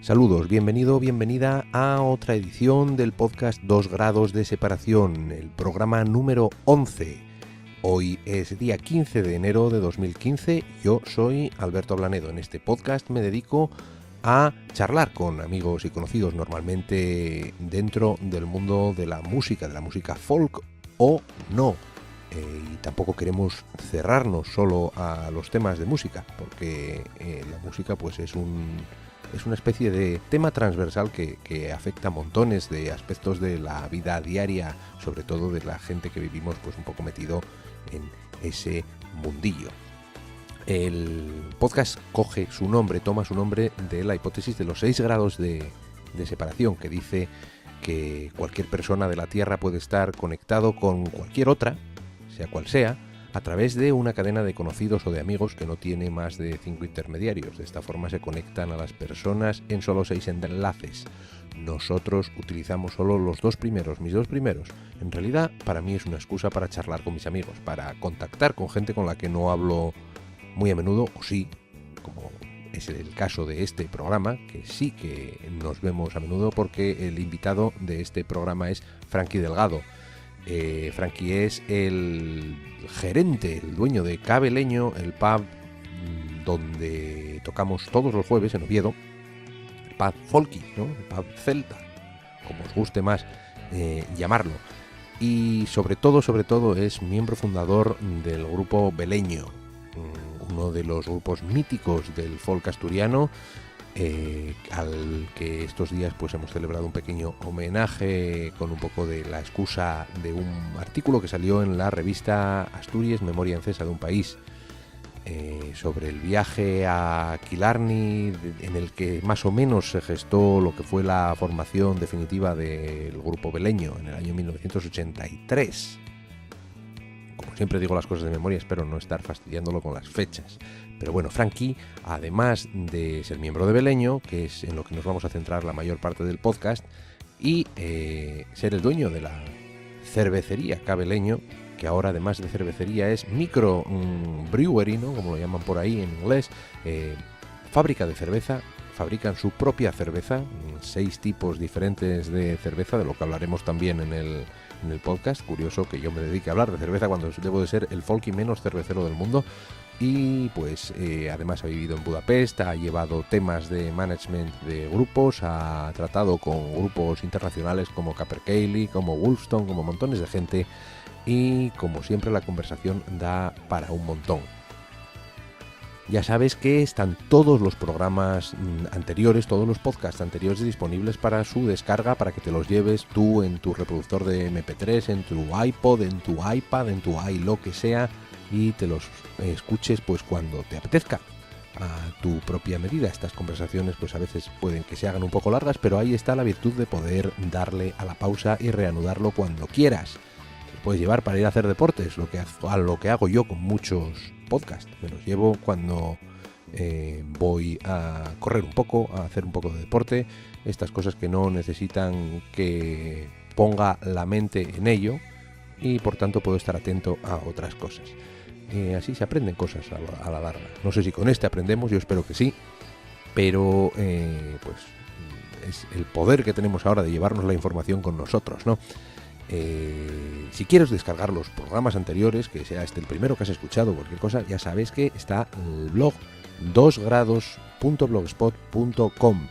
Saludos, bienvenido, bienvenida a otra edición del podcast 2 grados de separación, el programa número 11. Hoy es día 15 de enero de 2015, yo soy Alberto Blanedo. En este podcast me dedico a charlar con amigos y conocidos, normalmente dentro del mundo de la música folk o no. Y tampoco queremos cerrarnos solo a los temas de música, porque la música pues es una especie de tema transversal que afecta a montones de aspectos de la vida diaria, sobre todo de la gente que vivimos pues un poco metido en ese mundillo. El podcast toma su nombre de la hipótesis de los 6 grados de separación, que dice que cualquier persona de la Tierra puede estar conectado con cualquier otra, sea cual sea, a través de una cadena de conocidos o de amigos que no tiene más de 5 intermediarios. De esta forma se conectan a las personas en solo 6 enlaces. Nosotros utilizamos solo los mis dos primeros. En realidad, para mí es una excusa para charlar con mis amigos, para contactar con gente con la que no hablo muy a menudo, o sí, como es el caso de este programa, que sí que nos vemos a menudo porque el invitado de este programa es Frankie Delgado. Frankie es el gerente, el dueño de Cabe Leño, el pub donde tocamos todos los jueves en Oviedo, el pub folky, ¿no? El pub celta, como os guste más llamarlo. Y sobre todo es miembro fundador del grupo Beleño, uno de los grupos míticos del folk asturiano, al que estos días pues hemos celebrado un pequeño homenaje con un poco de la excusa de un artículo que salió en la revista Asturias, Memoria Encesa de un País, sobre el viaje a Killarney, en el que más o menos se gestó lo que fue la formación definitiva del grupo Beleño en el año 1983. Como siempre digo las cosas de memoria, espero no estar fastidiándolo con las fechas. Pero bueno, Frankie, además de ser miembro de Beleño, que es en lo que nos vamos a centrar la mayor parte del podcast, y ser el dueño de la cervecería Cabe Leño, que ahora además de cervecería es micro brewery, ¿no? Como lo llaman por ahí en inglés, fábrica de cerveza, fabrican su propia cerveza, 6 tipos diferentes de cerveza, de lo que hablaremos también en el podcast. Curioso que yo me dedique a hablar de cerveza cuando debo de ser el folky menos cervecero del mundo. Y pues además ha vivido en Budapest, ha llevado temas de management de grupos, ha tratado con grupos internacionales como Capercaillie, como Wolfstone, como montones de gente, y como siempre la conversación da para un montón. Ya sabes que están todos los programas anteriores, todos los podcasts anteriores disponibles para su descarga, para que te los lleves tú en tu reproductor de MP3, en tu iPod, en tu iPad, en tu lo que sea, y te los escuches pues cuando te apetezca, a tu propia medida. Estas conversaciones pues a veces pueden que se hagan un poco largas, pero ahí está la virtud de poder darle a la pausa y reanudarlo cuando quieras. Te puedes llevar para ir a hacer deportes, lo que hago yo con muchos podcasts. Me los llevo cuando voy a correr un poco, a hacer un poco de deporte, estas cosas que no necesitan que ponga la mente en ello, y por tanto puedo estar atento a otras cosas. Así se aprenden cosas a la larga. No sé si con este aprendemos, yo espero que sí, pero pues es el poder que tenemos ahora de llevarnos la información con nosotros, ¿no? Si quieres descargar los programas anteriores, que sea este el primero que has escuchado, cualquier cosa, ya sabes que está el blog 2grados.blogspot.com.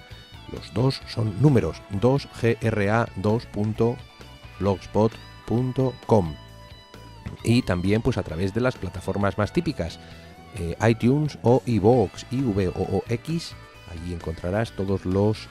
Los 2 son números, 2gra2.blogspot.com. Y también pues a través de las plataformas más típicas, iTunes o iVoox, IVOOX. Allí encontrarás todos los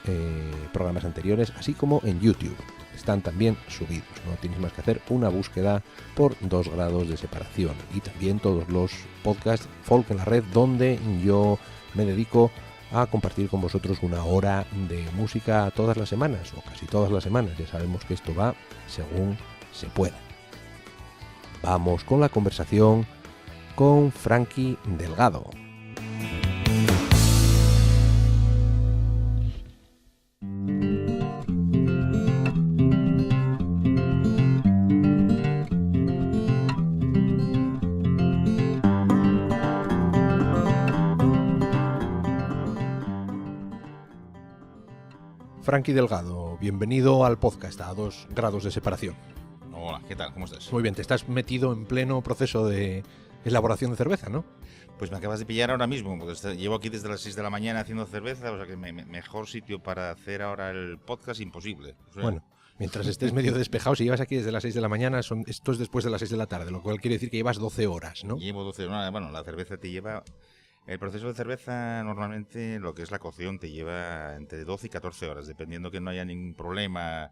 programas anteriores, así como en YouTube. Están también subidos, no tienes más que hacer una búsqueda por 2 grados de separación. Y también todos los podcasts folk en la red, donde yo me dedico a compartir con vosotros una hora de música todas las semanas, o casi todas las semanas. Ya sabemos que esto va según se pueda. Vamos con la conversación con Frankie Delgado. Frankie Delgado, bienvenido al podcast a 2 grados de separación. Hola, ¿qué tal? ¿Cómo estás? Muy bien, te estás metido en pleno proceso de elaboración de cerveza, ¿no? Pues me acabas de pillar ahora mismo, porque llevo aquí desde las 6 de la mañana haciendo cerveza, o sea que mejor sitio para hacer ahora el podcast imposible. O sea, Bueno, mientras estés medio despejado, si llevas aquí desde las 6 de la mañana, esto es después de las 6 de la tarde, lo cual quiere decir que llevas 12 horas, ¿no? Llevo 12 horas. Bueno, la cerveza te lleva... El proceso de cerveza, normalmente, lo que es la cocción, te lleva entre 12 y 14 horas, dependiendo que no haya ningún problema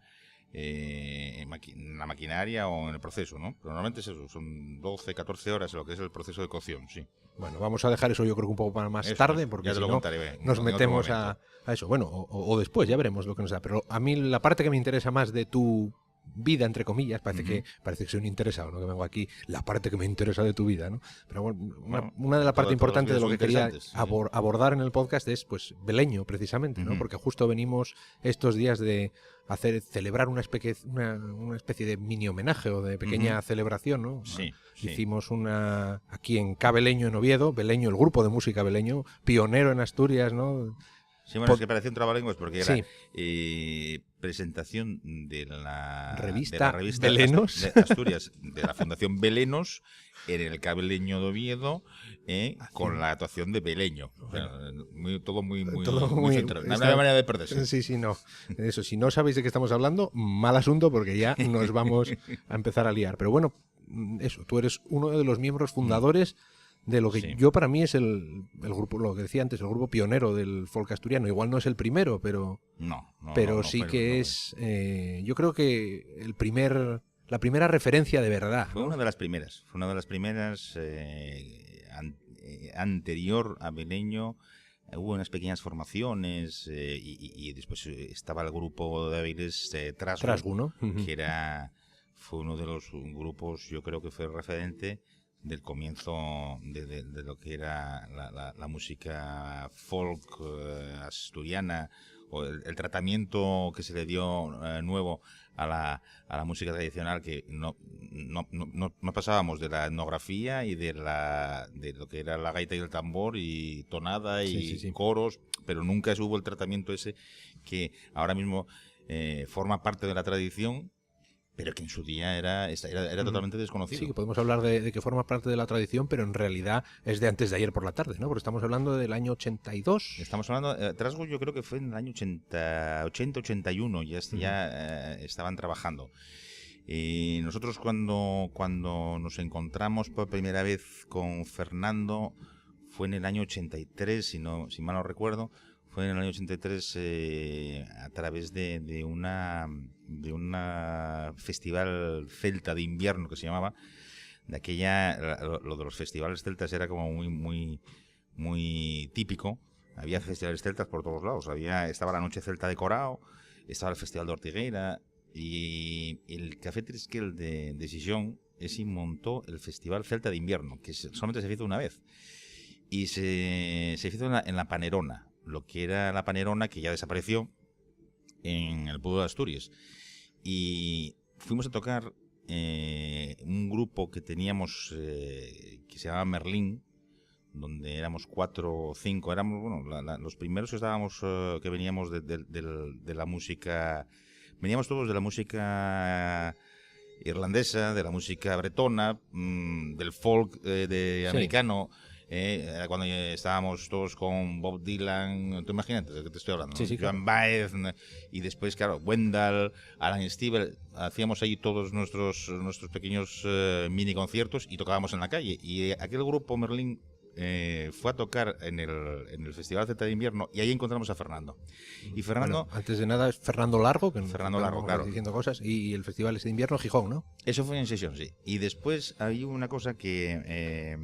en la maquinaria o en el proceso, ¿no? Pero normalmente es eso, son 12, 14 horas lo que es el proceso de cocción, sí. Bueno, vamos a dejar eso yo creo que un poco para más Eso, tarde, porque ya te si lo no contaré, nos metemos a eso. Bueno, o después, ya veremos lo que nos da. Pero a mí la parte que me interesa más de tu vida, entre comillas, parece que soy un interesado, ¿no? Que vengo aquí, la parte que me interesa de tu vida, ¿no? Pero bueno, una de las partes importantes de lo que quería abordar en el podcast es, pues, Beleño, precisamente, ¿no? Porque justo venimos estos días de celebrar una especie de mini homenaje o de pequeña celebración, ¿no? Sí. Hicimos una aquí en K Beleño, en Oviedo, Beleño, el grupo de música Beleño, pionero en Asturias, ¿no? Sí, bueno, es que parecía un trabalenguas porque era presentación de la revista Belenos de Asturias, de la Fundación Belenos, en el Cabeleño de Oviedo, con la actuación de Beleño. O sea, todo muy centrado. No hay manera de perderse. Sí, no. Eso, si no sabéis de qué estamos hablando, mal asunto porque ya nos vamos a empezar a liar. Pero bueno, eso, tú eres uno de los miembros fundadores de lo que yo para mí es el grupo, lo que decía antes, el grupo pionero del folk asturiano. Igual no es el primero, pero sí que es, yo creo que la primera referencia de verdad. Fue una de las primeras, anterior a Beleño. Hubo unas pequeñas formaciones y después estaba el grupo de Avilés Trasgu, ¿no? Que fue uno de los grupos, yo creo que fue referente del comienzo de lo que era la música folk asturiana, o el tratamiento que se le dio nuevo a la música tradicional, que no pasábamos de la etnografía y de lo que era la gaita y el tambor y tonada y coros, pero nunca hubo el tratamiento ese que ahora mismo forma parte de la tradición, pero que en su día era totalmente desconocido. Sí, que podemos hablar de que forma parte de la tradición, pero en realidad es de antes de ayer por la tarde, ¿no? Porque estamos hablando del año 82. Estamos hablando, Trasgu yo creo que fue en el año 80-81, ya estaban trabajando. Y nosotros cuando nos encontramos por primera vez con Fernando fue en el año 83, si mal no recuerdo. Fue en el año 83 a través de una festival celta de invierno que se llamaba. De aquella, lo de los festivales celtas era como muy típico. Había festivales celtas por todos lados. Estaba la Noche Celta de Corao, estaba el Festival de Ortigueira y el Café Trisquel de Sison montó el Festival Celta de Invierno, que solamente se hizo una vez. Y se hizo en la Panerona. Lo que era la Panerona, que ya desapareció, en el pueblo de Asturias. Y fuimos a tocar un grupo que teníamos que se llamaba Merlín, donde éramos 4 o 5. Éramos los primeros que estábamos, que veníamos de la música. Veníamos todos de la música irlandesa, de la música bretona, del folk americano. Cuando estábamos todos con Bob Dylan, tú imagínate de qué te estoy hablando, ¿no? Joan Baez, y después, claro, Wendell, Alan Stivell, hacíamos ahí todos nuestros pequeños mini conciertos y tocábamos en la calle. Y aquel grupo Merlín fue a tocar en el Festival Celta de Invierno y ahí encontramos a Fernando. Y Fernando, bueno, antes de nada es Fernando Largo, que Fernando Largo, claro, diciendo cosas, y el Festival de Invierno Gijón, ¿no? Eso fue en sesión, sí. Y después había una cosa que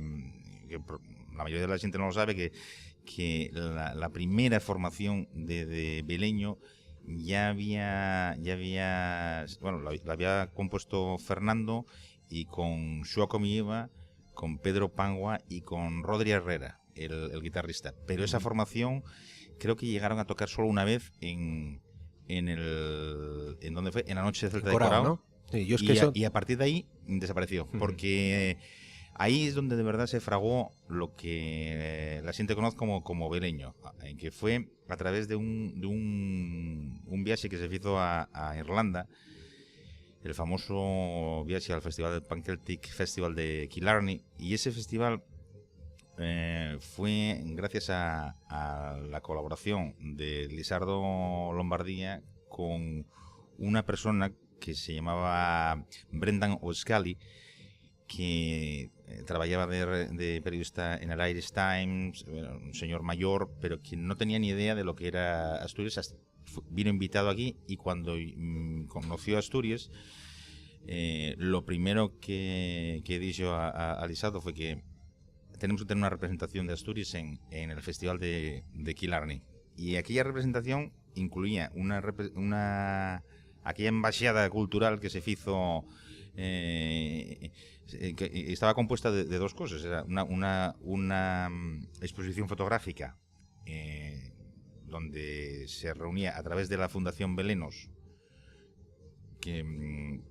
la mayoría de la gente no lo sabe, que la primera formación de Beleño ya había bueno, la había compuesto Fernando, y con Xuaco Mieva, con Pedro Pangua y con Rodri Herrera, el guitarrista. Pero esa formación creo que llegaron a tocar solo una vez en ¿dónde fue? En la Noche Celta de Corao, ¿no? Sí, y a partir de ahí desapareció, porque Ahí es donde de verdad se fragó lo que la gente conoce como beleño, en que fue a través de un viaje que se hizo a Irlanda, el famoso viaje al festival del Pan Celtic Festival de Killarney, y ese festival fue gracias a la colaboración de Lisardo Lombardía con una persona que se llamaba Brendan O'Scally, que trabajaba de periodista en el Irish Times, un señor mayor, pero que no tenía ni idea de lo que era Asturias. Vino invitado aquí y cuando conoció Asturias, lo primero que dijo a Lisardo fue que tenemos que tener una representación de Asturias en el festival de Killarney. Y aquella representación incluía aquella embajada cultural que se hizo, que estaba compuesta de dos cosas. Era una exposición fotográfica donde se reunía a través de la Fundación Belenos, que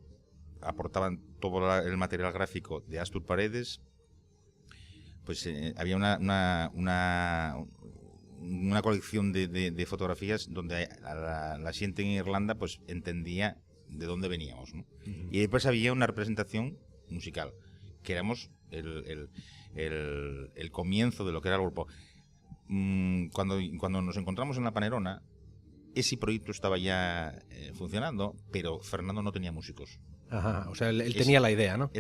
aportaban todo el material gráfico de Astur Paredes. Pues había una colección de fotografías donde la gente en Irlanda pues entendía de dónde veníamos, ¿no? Uh-huh. Y después había una representación musical, que éramos el comienzo de lo que era el grupo. Cuando nos encontramos en la Panerona, ese proyecto estaba ya funcionando, pero Fernando no tenía músicos. Ajá, o sea, él tenía la idea, ¿no?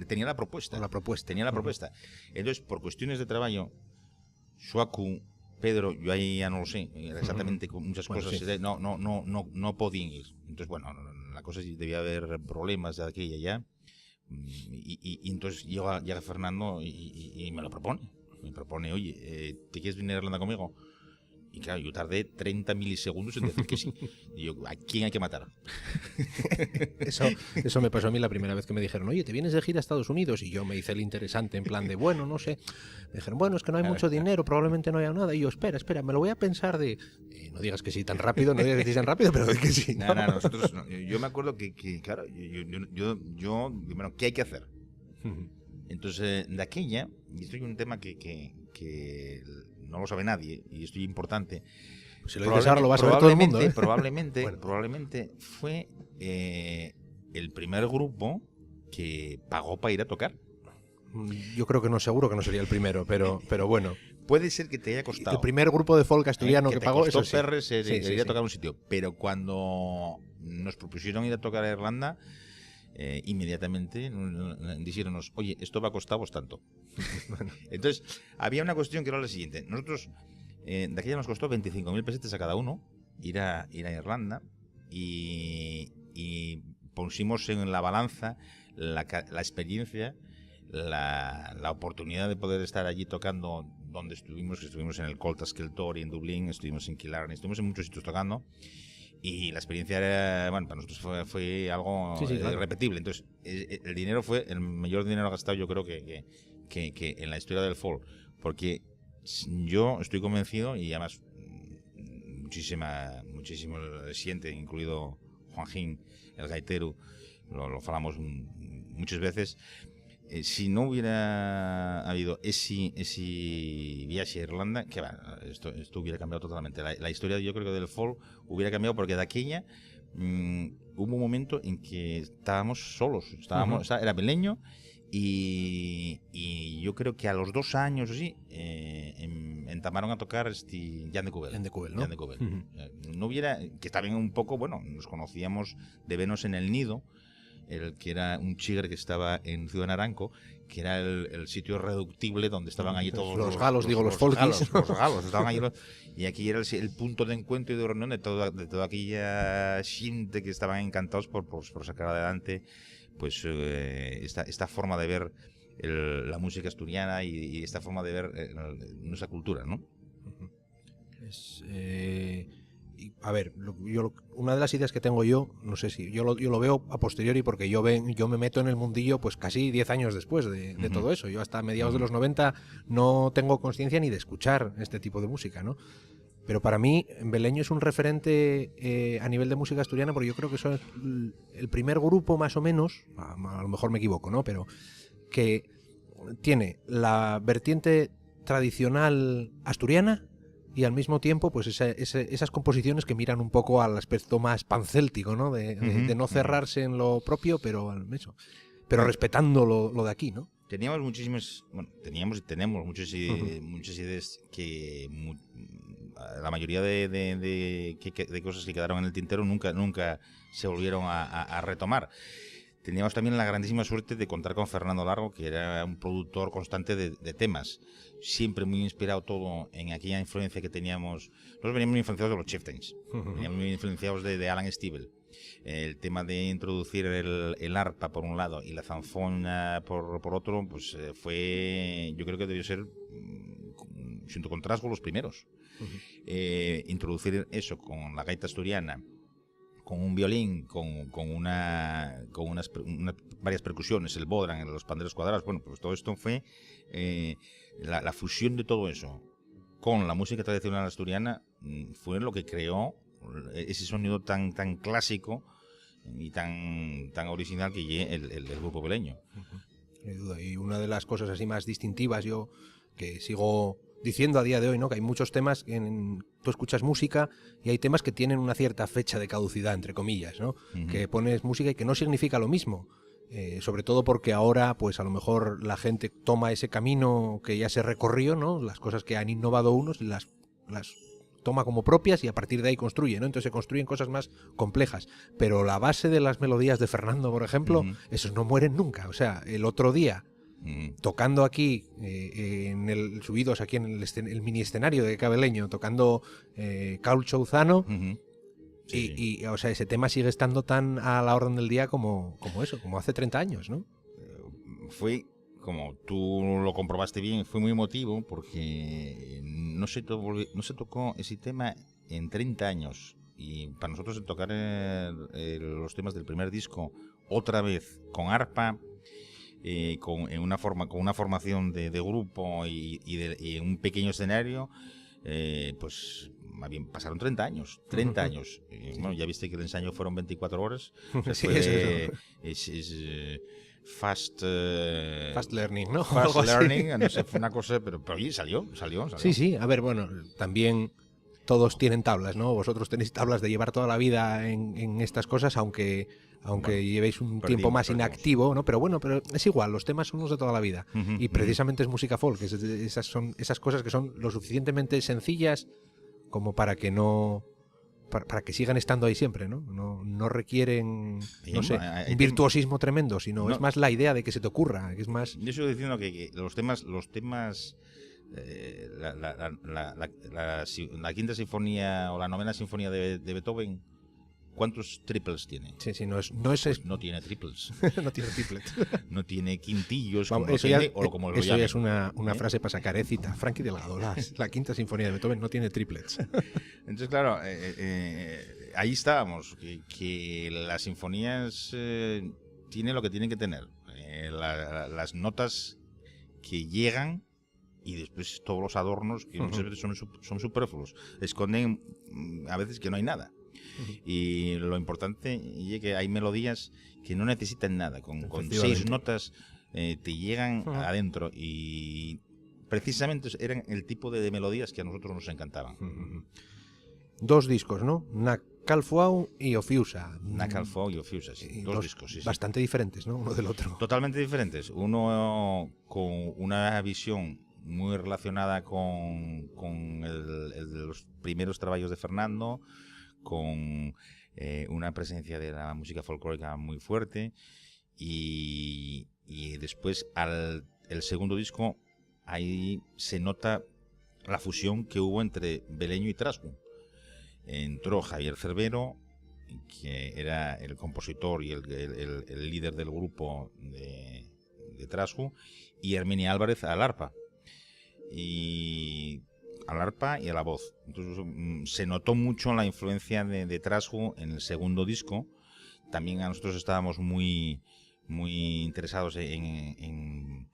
Tenía la propuesta. Tenía la propuesta. Entonces, por cuestiones de trabajo, Joacu, Pedro, yo ahí ya no lo sé, exactamente con muchas cosas, sí. no podían ir. Entonces, bueno, la cosa es que debía haber problemas de aquí y allá. Y entonces llega Fernando y me lo propone. Me propone, oye, ¿te quieres venir a Irlanda conmigo? Y claro, yo tardé 30 milisegundos en decir que sí. Y yo, ¿a quién hay que matar? Eso me pasó a mí la primera vez que me dijeron, oye, ¿te vienes de gira a Estados Unidos? Y yo me hice el interesante en plan de, bueno, no sé. Me dijeron, bueno, es que no hay mucho dinero, probablemente no haya nada. Y yo, espera, me lo voy a pensar de... no digas que sí tan rápido, pero de que sí. No, nosotros... No. Yo me acuerdo que claro, yo bueno, ¿qué hay que hacer? Entonces, de aquella, y esto es un tema que no lo sabe nadie, y esto es importante. Si lo dices ahora lo va a saber todo el mundo, ¿eh? Probablemente fue el primer grupo que pagó para ir a tocar. Yo creo que no, seguro que no sería el primero, pero bueno. Puede ser que te haya costado. El primer grupo de folk asturiano que pagó, eso sí. Ir a tocar un sitio, pero cuando nos propusieron ir a tocar a Irlanda, inmediatamente dijeron, oye, esto va a costaros tanto. Entonces, había una cuestión que era la siguiente. Nosotros, de aquella nos costó 25.000 pesetas a cada uno ir a Irlanda y pusimos en la balanza la experiencia, la oportunidad de poder estar allí tocando donde estuvimos en el Coltaskeltor y en Dublín, estuvimos en Killarney, estuvimos en muchos sitios tocando. Y la experiencia era, bueno, para nosotros fue algo irrepetible. Entonces, el dinero fue el mayor dinero gastado, yo creo que en la historia del folk. Porque yo estoy convencido, y además muchísimo siente, incluido Juanjín, el gaitero, lo falamos muchas veces. Si no hubiera habido ese viaje a Irlanda, que va, esto hubiera cambiado totalmente. La historia, yo creo que del folk hubiera cambiado, porque de aquella hubo un momento en que estábamos solos. Era beleño y yo creo que a los 2 años o así entamaron a tocar Jan de Cubel. Jan de Cubel. No hubiera, que también un poco, bueno, nos conocíamos de vernos en el Nido, el que era un chigre que estaba en Ciudad Naranco, que era el sitio reductible donde estaban allí todos los galos, los folkis. Los galos estaban allí, y aquí era el punto de encuentro y de reunión de toda aquella gente que estaban encantados por sacar adelante pues esta forma de ver la música asturiana y esta forma de ver nuestra cultura, ¿no? A ver, una de las ideas que tengo yo, no sé si yo lo veo a posteriori, porque yo me meto en el mundillo pues casi 10 años después de todo eso. Yo hasta mediados de los 90 no tengo conciencia ni de escuchar este tipo de música, ¿no? Pero para mí, Beleño es un referente a nivel de música asturiana, porque yo creo que son el primer grupo, más o menos, a lo mejor me equivoco, ¿no? Pero que tiene la vertiente tradicional asturiana y al mismo tiempo pues esas composiciones que miran un poco al aspecto más pancéltico, ¿no? De no cerrarse en lo propio, pero respetando lo de aquí, ¿no? Teníamos muchísimas, bueno, teníamos y tenemos muchas ideas que la mayoría de cosas que quedaron en el tintero nunca se volvieron a retomar. Teníamos también la grandísima suerte de contar con Fernando Largo, que era un productor constante de temas, siempre muy inspirado todo en aquella influencia que teníamos. Nosotros veníamos muy influenciados de los Chieftains, veníamos muy influenciados de Alan Stivell. El tema de introducir el arpa por un lado y la zanfona por otro, pues yo creo que debió ser, junto con Trasgo, los primeros. Introducir eso con la gaita asturiana, con un violín, con unas varias percusiones, el bodhrán, los panderos cuadrados, bueno, pues todo esto fue la fusión de todo eso con la música tradicional asturiana, fue lo que creó ese sonido tan clásico y tan original que lleva el grupo beleño. No hay duda. Y una de las cosas así más distintivas, yo que sigo diciendo a día de hoy, ¿no? Que hay muchos temas tú escuchas música y hay temas que tienen una cierta fecha de caducidad, entre comillas, ¿no? Que pones música y que no significa lo mismo. Sobre todo porque ahora, pues a lo mejor la gente toma ese camino que ya se recorrió, ¿no? Las cosas que han innovado unos las toma como propias y a partir de ahí construye, ¿no? Entonces se construyen cosas más complejas. Pero la base de las melodías de Fernando, por ejemplo, esos no mueren nunca. O sea, el otro día, tocando aquí, subidos aquí en el mini escenario de Cabeleño, tocando Caul Chouzano, y o sea, ese tema sigue estando tan a la orden del día como hace 30 años, ¿no? Fue, como tú lo comprobaste bien, fue muy emotivo porque no se tocó ese tema en 30 años. Y para nosotros el tocar los temas del primer disco otra vez con arpa, con una formación de grupo y en un pequeño escenario, pues más bien pasaron 30 años. Bueno, ya viste que el ensayo fueron 24 horas. O sea, sí, es fast learning, ¿no? Fast learning, no sé, fue una cosa, pero oye, salió. Sí, a ver, bueno, también todos tienen tablas, ¿no? Vosotros tenéis tablas de llevar toda la vida en estas cosas, aunque llevéis un tiempo más inactivo, ¿no? Pero bueno, pero es igual, los temas son los de toda la vida. Y precisamente es música folk, son esas cosas que son lo suficientemente sencillas como para que para que sigan estando ahí siempre, ¿no? No requieren, no sé, un virtuosismo tremendo, sino es más la idea de que se te ocurra, que es más... Yo estoy diciendo que los temas la quinta sinfonía o la novena sinfonía de Beethoven, ¿cuántos triples tiene? Sí, no es pues no tiene triples. No tiene triplets. No tiene quintillos, vamos, como eso ya, como lo eso llamen. Ya es una frase para sacar cita. Frankie Delgado, la quinta sinfonía de Beethoven no tiene triplets. Entonces, claro, ahí estábamos, que las sinfonías tienen lo que tienen que tener. Las notas que llegan y después todos los adornos que muchas veces son superfluos. Esconden a veces que no hay nada. Y lo importante es que hay melodías que no necesitan nada. Con 6 notas te llegan adentro y precisamente eran el tipo de melodías que a nosotros nos encantaban. 2 discos, ¿no? Nakalfuau y Ofiusa. Nakalfuau y Ofiusa, sí. Dos discos, sí. Bastante diferentes, ¿no? Uno del otro. Totalmente diferentes. Uno con una visión muy relacionada con los primeros trabajos de Fernando, con una presencia de la música folclórica muy fuerte, y después el segundo disco, ahí se nota la fusión que hubo entre Beleño y Trasgu. Entró Javier Cervero, que era el compositor y el líder del grupo de Trasgu, y Herminia Álvarez al arpa. Y al arpa y a la voz. Entonces se notó mucho la influencia de Trasgu en el segundo disco. También a nosotros estábamos muy interesados en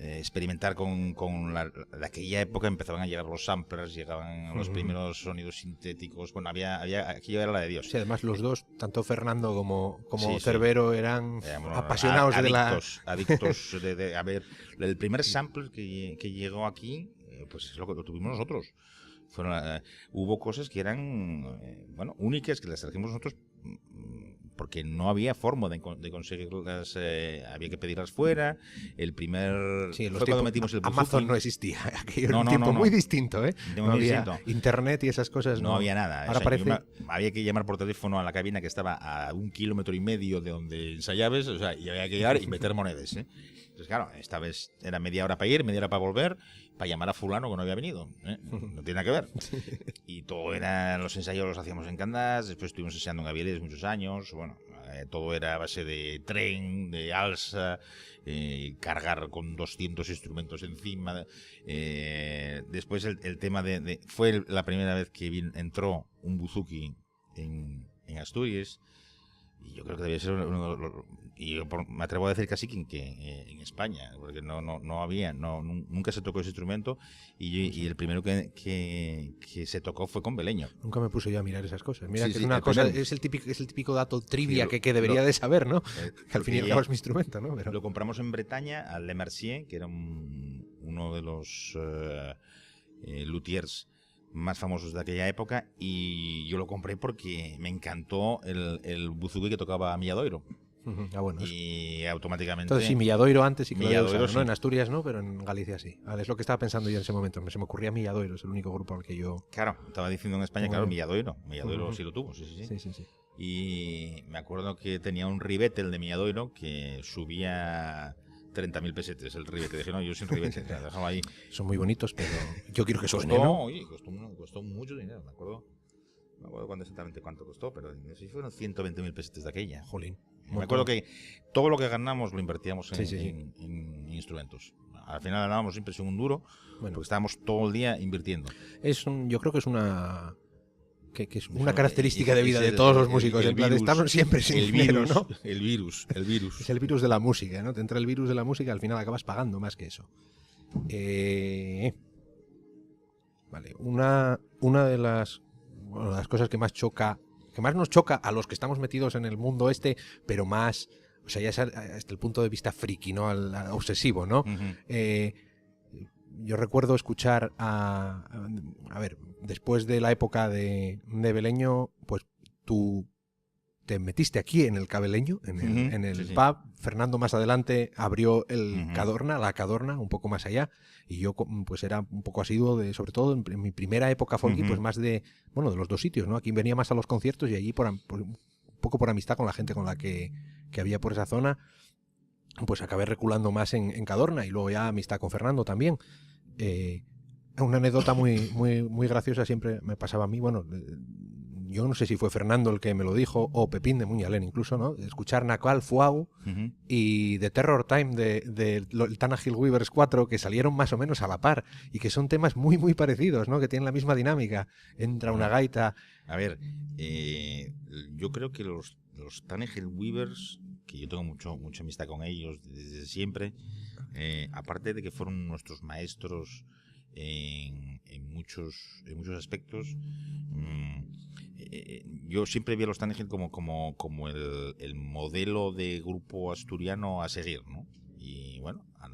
experimentar de aquella época. Empezaban a llegar los samplers, llegaban los primeros sonidos sintéticos. Bueno, aquello era la de Dios. Sí, además los dos, tanto Fernando como Sí, Cervero, eran apasionados adictos de a ver, el primer sampler que llegó aquí, pues es lo que lo tuvimos nosotros. Hubo cosas que eran únicas, que las trajimos nosotros porque no había forma de conseguirlas, había que pedirlas fuera. El primer fue cuando metimos el buzuki. Amazon no existía, aquello era un tiempo muy distinto, ¿eh? No había distinto. internet y esas cosas. No había nada. Ahora parece... había que llamar por teléfono a la cabina que estaba a 1,5 kilómetros de donde ensayabas, o sea, y había que llegar y meter monedas, ¿eh? Entonces, claro, esta vez era media hora para ir, media hora para volver, para llamar a fulano que no había venido, ¿eh? No tiene nada que ver. Y todo era, los ensayos los hacíamos en Candás, después estuvimos ensayando en Avieles muchos años, bueno, todo era a base de tren, de alza, cargar con 200 instrumentos encima. Después el tema fue la primera vez que entró un buzuki en Asturias. Y yo creo que debía ser me atrevo a decir casi que en España, porque no había, nunca se tocó ese instrumento, y el primero que se tocó fue con Beleño. Nunca me puse yo a mirar esas cosas. Mira, que es una cosa, es el típico dato trivia que debería de saber, ¿no? Que al fin y al cabo es mi instrumento, ¿no? Pero... Lo compramos en Bretaña a Le Mercier, que era uno de los luthiers más famosos de aquella época, y yo lo compré porque me encantó el buzuki que tocaba Milladoiro. Bueno, y automáticamente... Entonces sí, Milladoiro antes sí que Milladoiro, lo sí. ¿no? En Asturias no, pero en Galicia sí. Es lo que estaba pensando yo en ese momento. Se me ocurría Milladoiro, es el único grupo al que yo... Claro, estaba diciendo en España, claro, Milladoiro sí lo tuvo, sí. Sí. Y me acuerdo que tenía un ribete, el de Milladoiro, que subía 30.000 pesetes el ribete. Dije, no, yo sin ribete, déjalo ahí. Son muy bonitos, pero yo quiero que suene, costó, ¿no? Oye, costó mucho dinero, me acuerdo exactamente cuánto costó, pero sí fueron 120.000 pesetes de aquella. Jolín. Me acuerdo que todo lo que ganamos lo invertíamos en instrumentos. Al final ganábamos siempre sin un duro, porque estábamos todo el día invirtiendo. Yo creo que es una... Que es una característica de vida de todos los músicos. En plan, estamos siempre sin dinero, ¿no? El virus. Es el virus de la música, ¿no? Te entra el virus de la música, al final acabas pagando más que eso. Vale, una de las cosas que más nos choca a los que estamos metidos en el mundo pero más, o sea, ya es hasta el punto de vista friki, ¿no? Obsesivo, ¿no? Yo recuerdo escuchar a ver, después de la época de Beleño, pues tú te metiste aquí en el Cabeleño, en el pub. Fernando más adelante abrió la Cadorna, un poco más allá, y yo pues era un poco asiduo sobre todo en mi primera época folky, pues más de los dos sitios, ¿no? Aquí venía más a los conciertos y allí un poco por amistad con la gente con la que había por esa zona, pues acabé reculando más en Cadorna, y luego ya amistad con Fernando también. Una anécdota muy, muy, muy graciosa siempre me pasaba a mí, yo no sé si fue Fernando el que me lo dijo, o Pepín de Muñalén incluso, ¿no? Escuchar Nacal Fuau y The Terror Time de Tannahill Weavers 4, que salieron más o menos a la par, y que son temas muy, muy parecidos, ¿no? Que tienen la misma dinámica. Entra una gaita... A ver, yo creo que los Tannahill Weavers, que yo tengo mucha amistad con ellos desde siempre, aparte de que fueron nuestros maestros en muchos aspectos, yo siempre vi a los Tannahill como el modelo de grupo asturiano a seguir, ¿no? Y bueno, a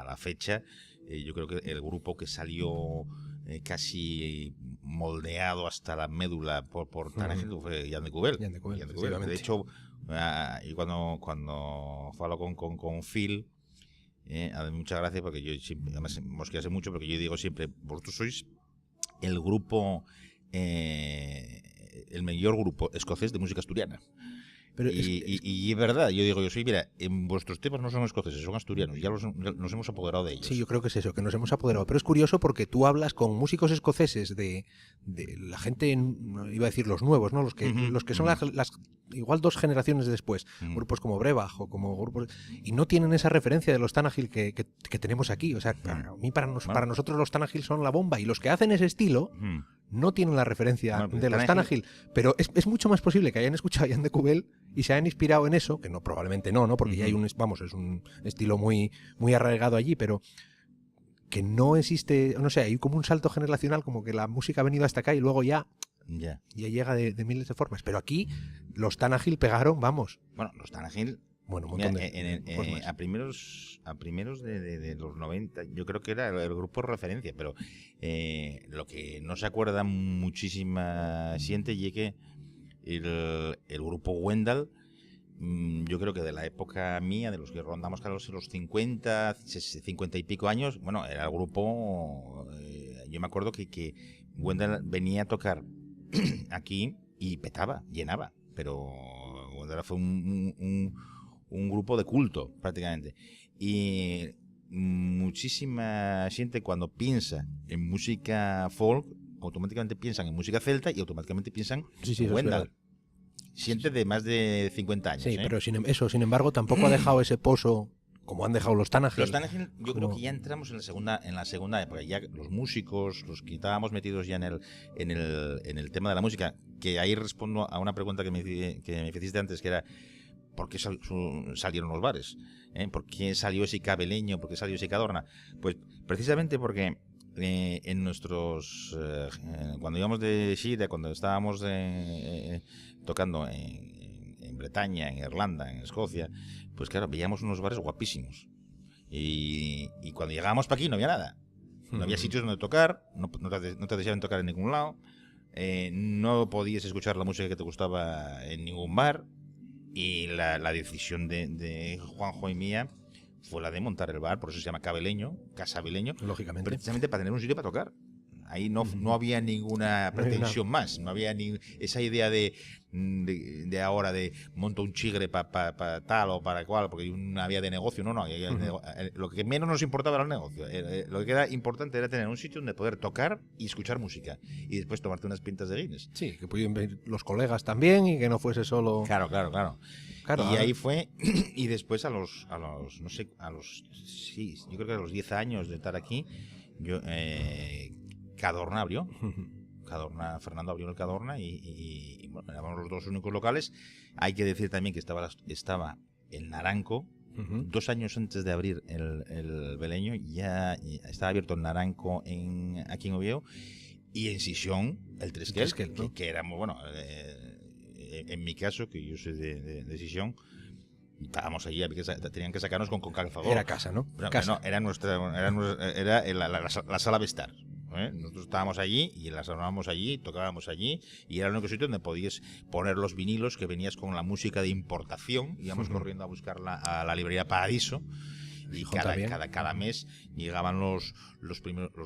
la fecha, yo creo que el grupo que salió casi moldeado hasta la médula por Tannahill fue Jan de Cubel. De hecho, y cuando falo con Phil, muchas gracias, porque yo siempre, además mosquease mucho, porque yo digo siempre, vosotros sois el grupo, el mayor grupo escocés de música asturiana. Pero y es verdad, mira, en vuestros temas no son escoceses, son asturianos, ya nos hemos apoderado de ellos. Sí, yo creo que es eso, que nos hemos apoderado. Pero es curioso porque tú hablas con músicos escoceses de la gente, iba a decir los nuevos, ¿no? Los que son las igual 2 generaciones después, grupos como Brevach o como grupos, y no tienen esa referencia de los Tannahill que tenemos aquí. O sea, para nosotros los Tannahill son la bomba, y los que hacen ese estilo no tienen la referencia Bueno, pues de los Tanagil, pero es mucho más posible que hayan escuchado a Jan de Cubel y se hayan inspirado en eso, que no, probablemente no, porque ya hay es un estilo muy, muy arraigado allí, pero que no existe, no sé, hay como un salto generacional, como que la música ha venido hasta acá y luego ya llega de miles de formas. Pero aquí los Tanagil pegaron, vamos. Bueno, los Tanagil, bueno, un montón a primeros de los 90, yo creo que era el grupo de referencia, pero lo que no se acuerda muchísima gente y que el grupo Wendell, yo creo que de la época mía, de los que rondamos los 50 y pico años, bueno, era el grupo, yo me acuerdo que Wendell venía a tocar aquí y petaba, llenaba, pero Wendell fue un grupo de culto prácticamente. Y muchísima gente cuando piensa en música folk, automáticamente piensan en música celta y automáticamente piensan en Wendell. Siente de más de 50 años. Sí, pero sin embargo, tampoco ha dejado ese pozo como han dejado los Tanagil. Los Tanagil, yo creo que ya entramos en la segunda época. Ya los músicos, los que estábamos metidos ya en el tema de la música, que ahí respondo a una pregunta que me hiciste antes, que era ¿por qué salieron los bares? ¿Por qué salió ese Cabeleño? ¿Por qué salió ese Cadorna? Pues precisamente porque en nuestros cuando íbamos de gira, cuando estábamos tocando en Bretaña, en Irlanda, en Escocia, pues claro, veíamos unos bares guapísimos y cuando llegábamos para aquí no había nada, no había sitios donde tocar, no te dejaban tocar en ningún lado, no podías escuchar la música que te gustaba en ningún bar, y la decisión de Juanjo y mía fue la de montar el bar, por eso se llama Cabeleño, Casa Abeleño, lógicamente, precisamente para tener un sitio para tocar. Ahí no había ninguna pretensión más, no había ni esa idea de ahora de monto un chigre para tal o para cual, porque no había de negocio, no. Lo que menos nos importaba era el negocio. Lo que era importante era tener un sitio donde poder tocar y escuchar música y después tomarte unas pintas de Guinness. Sí, que pudieran ver los colegas también y que no fuese solo... Claro. Y ahí fue, y después yo creo que a los 10 años de estar aquí, Cadorna abrió. Fernando abrió el Cadorna y bueno, éramos los dos únicos locales. Hay que decir también que estaba el Naranco. 2 años antes de abrir el Beleño ya estaba abierto el Naranco aquí en Oviedo, y en Sisión el Tresquel, ¿no? que era muy bueno. En mi caso, que yo soy de Sisión, estábamos allí, tenían que sacarnos con calzador. Era casa, ¿no? No, era la sala Vestar. Nosotros estábamos allí y las armábamos allí, tocábamos allí, y era el único sitio donde podías poner los vinilos, que venías con la música de importación, íbamos corriendo a buscarla a la librería Paradiso, y cada mes llegaban los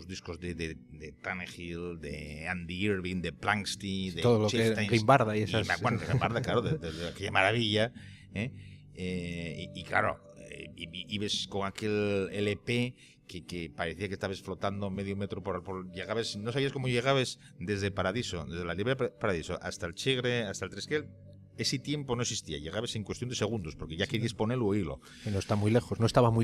discos de Tannehill, de Andy Irving, de Planksty, de todo lo que era Grimbarda y esas... Grimbarda, claro, de aquella maravilla, y claro, y ves con aquel LP que parecía que estabas flotando medio metro llegabas, no sabías cómo llegabas desde Paradiso, desde la librería Paradiso hasta el Chigre, hasta el Tresquel. Ese tiempo no existía, llegabas en cuestión de segundos, porque ya querías ponerlo o oírlo. No estaba muy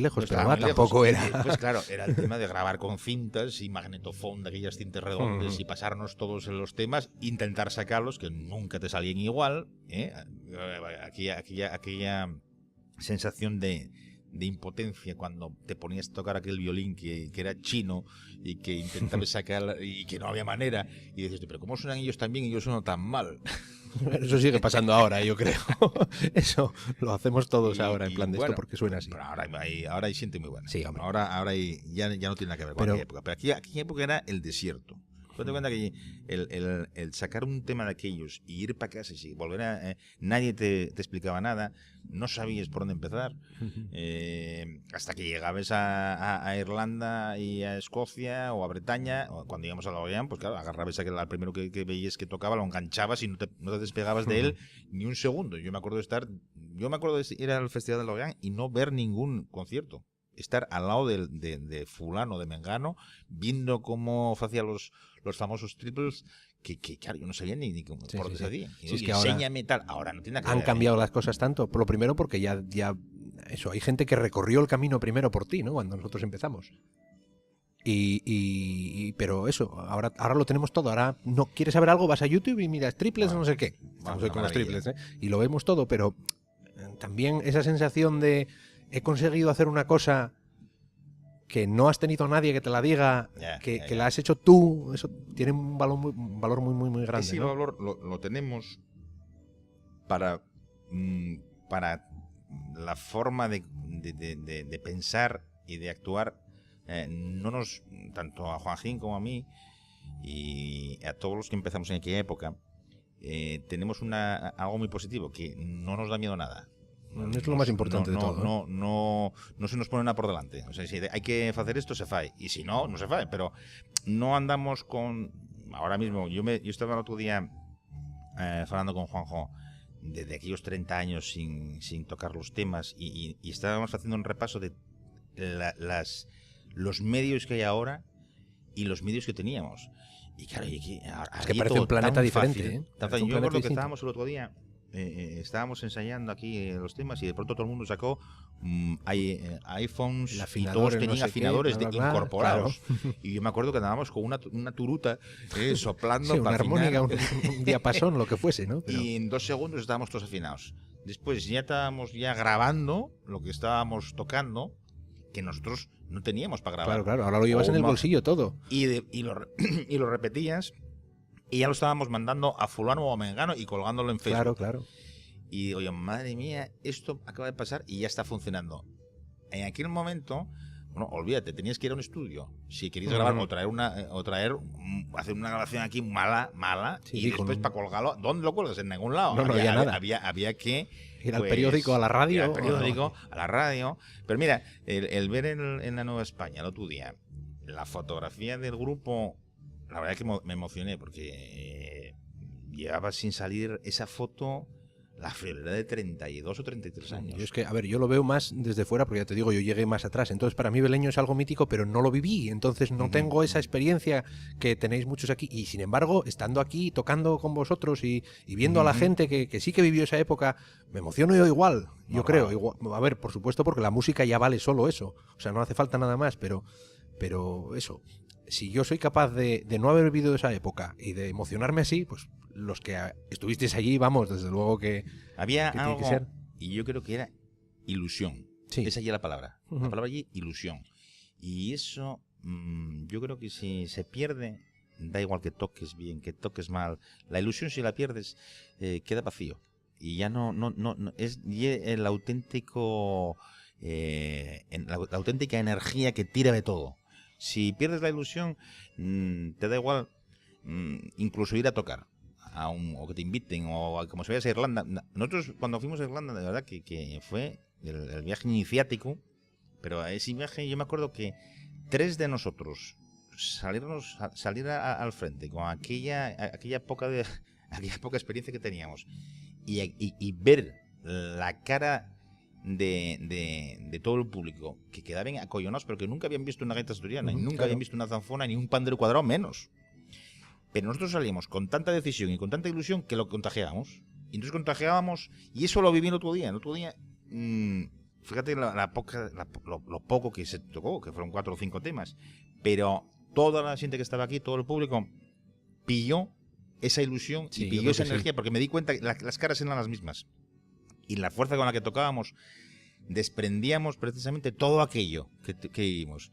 lejos, pero tampoco era. Pues claro, era el tema de grabar con cintas y magnetofón de aquellas cintas redondas y pasarnos todos en los temas, intentar sacarlos, que nunca te salían igual. Aquella sensación de impotencia cuando te ponías a tocar aquel violín que era chino y que intentabas sacar y que no había manera, y dices, pero ¿cómo suenan ellos tan bien y yo sueno tan mal? Eso sigue pasando ahora, yo creo. Eso lo hacemos todos ahora, en plan de esto, porque suena así. Pero ahora hay gente muy buena. Sí, hombre. Ahora ya no tiene nada que ver con aquella época. Pero aquella época era el desierto. Date cuenta que el sacar un tema de aquellos y ir para casa y volver a... nadie te explicaba nada, no sabías por dónde empezar, hasta que llegabas a Irlanda y a Escocia o a Bretaña, o cuando íbamos a Logan, pues claro, agarrabas al primero que veías que tocaba, lo enganchabas y no te despegabas de él ni un segundo. Yo me acuerdo de ir al Festival de Logan y no ver ningún concierto. Estar al lado de fulano, de mengano, viendo cómo hacía los famosos triples, que claro, yo no sabía ni cómo por dónde se hacía. Sí, es que enséñame tal. Ahora no tiene nada que ver. Han cambiado las cosas tanto. Por lo primero, porque ya eso, hay gente que recorrió el camino primero por ti, ¿no? Cuando nosotros empezamos. Pero eso, ahora lo tenemos todo. Ahora no quieres saber algo, vas a YouTube y miras triples o no sé qué. Estamos hoy con los triples, ¿eh? Y lo vemos todo, pero también esa sensación de he conseguido hacer una cosa que no has tenido a nadie que te la diga, que la has hecho tú, eso tiene un valor muy grande. Ese valor lo tenemos para la forma de pensar y de actuar. Tanto a Juanjín como a mí y a todos los que empezamos en aquella época, tenemos algo muy positivo, que no nos da miedo nada. Es lo más importante de todo. No se nos pone nada por delante. O sea, si hay que hacer esto, se fae. Y si no, no se fae. Pero no andamos con... Ahora mismo, yo estaba el otro día hablando con Juanjo de aquellos 30 años sin tocar los temas y estábamos haciendo un repaso de los medios que hay ahora y los medios que teníamos. Y claro, es que parece un planeta diferente. Fácil, ¿eh? Yo recuerdo que estábamos el otro día, estábamos ensayando aquí los temas y de pronto todo el mundo sacó iPhones y todos tenían afinadores incorporados. Claro. Y yo me acuerdo que andábamos con una turuta soplando sí, para una armónica, un diapasón, lo que fuese, ¿no? Pero... Y en 2 segundos estábamos todos afinados. Después ya estábamos grabando lo que estábamos tocando, que nosotros no teníamos para grabar. Claro, ahora lo llevas en el bolsillo todo. Y lo repetías y ya lo estábamos mandando a fulano o a mengano y colgándolo en Facebook. Claro. Y oye, madre mía, esto acaba de pasar y ya está funcionando. En aquel momento, bueno, olvídate, tenías que ir a un estudio. Si querías grabar hacer una grabación aquí mala, sí, y después para colgarlo, ¿dónde lo cuelgas? En ningún lado. No había nada. Había que ir al periódico, a la radio. A la radio. Pero mira, el ver en la Nueva España el otro día la fotografía del grupo, la verdad es que me emocioné porque llevaba sin salir esa foto la friolera de 32 o 33 años. Yo es que, a ver, yo lo veo más desde fuera, porque ya te digo, yo llegué más atrás. Entonces, para mí Beleño es algo mítico, pero no lo viví. Entonces, no tengo esa experiencia que tenéis muchos aquí. Y, sin embargo, estando aquí, tocando con vosotros y viendo a la gente que sí que vivió esa época, me emociono yo igual. Yo creo. Igual, a ver, por supuesto, porque la música ya vale solo eso. O sea, no hace falta nada más, pero eso. Si yo soy capaz de no haber vivido esa época y de emocionarme así, pues los que estuvisteis allí, vamos, desde luego que había que algo, tiene que ser. Y yo creo que era ilusión. Sí. Esa ya es la palabra. La palabra allí, ilusión. Y eso, yo creo que si se pierde, da igual que toques bien, que toques mal. La ilusión, si la pierdes, queda vacío. Y ya no es el auténtico, la auténtica energía que tira de todo. Si pierdes la ilusión, te da igual incluso ir a tocar o que te inviten, o como se vaya a Irlanda. Nosotros cuando fuimos a Irlanda, de verdad que fue el viaje iniciático, pero a ese viaje yo me acuerdo que 3 de nosotros salir al frente con aquella poca experiencia que teníamos y ver la cara de todo el público, que quedaban acollonados, pero que nunca habían visto una gaita asturiana, y nunca habían visto una zanfona, ni un pandero cuadrado menos. Pero nosotros salíamos con tanta decisión y con tanta ilusión que lo contagiábamos. Y entonces contagiábamos, y eso lo viví el otro día. El otro día, fíjate lo poco que se tocó, que fueron 4 o 5 temas. Pero toda la gente que estaba aquí, todo el público, pilló esa ilusión y pilló esa energía, porque me di cuenta que las caras eran las mismas. Y la fuerza con la que tocábamos, desprendíamos precisamente todo aquello que vivimos.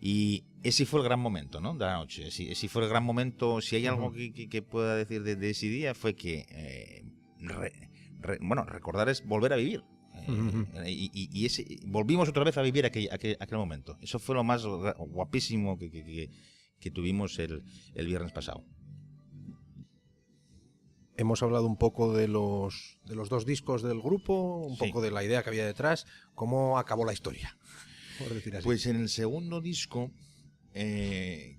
Y ese fue el gran momento, ¿no?, de la noche. Ese fue el gran momento. Si hay algo que pueda decir de ese día, fue que recordar es volver a vivir. Y volvimos otra vez a vivir aquel momento. Eso fue lo más guapísimo que tuvimos el viernes pasado. Hemos hablado un poco de los 2 discos del grupo, un poco de la idea que había detrás. ¿Cómo acabó la historia? Por decir así. Pues en el segundo disco, el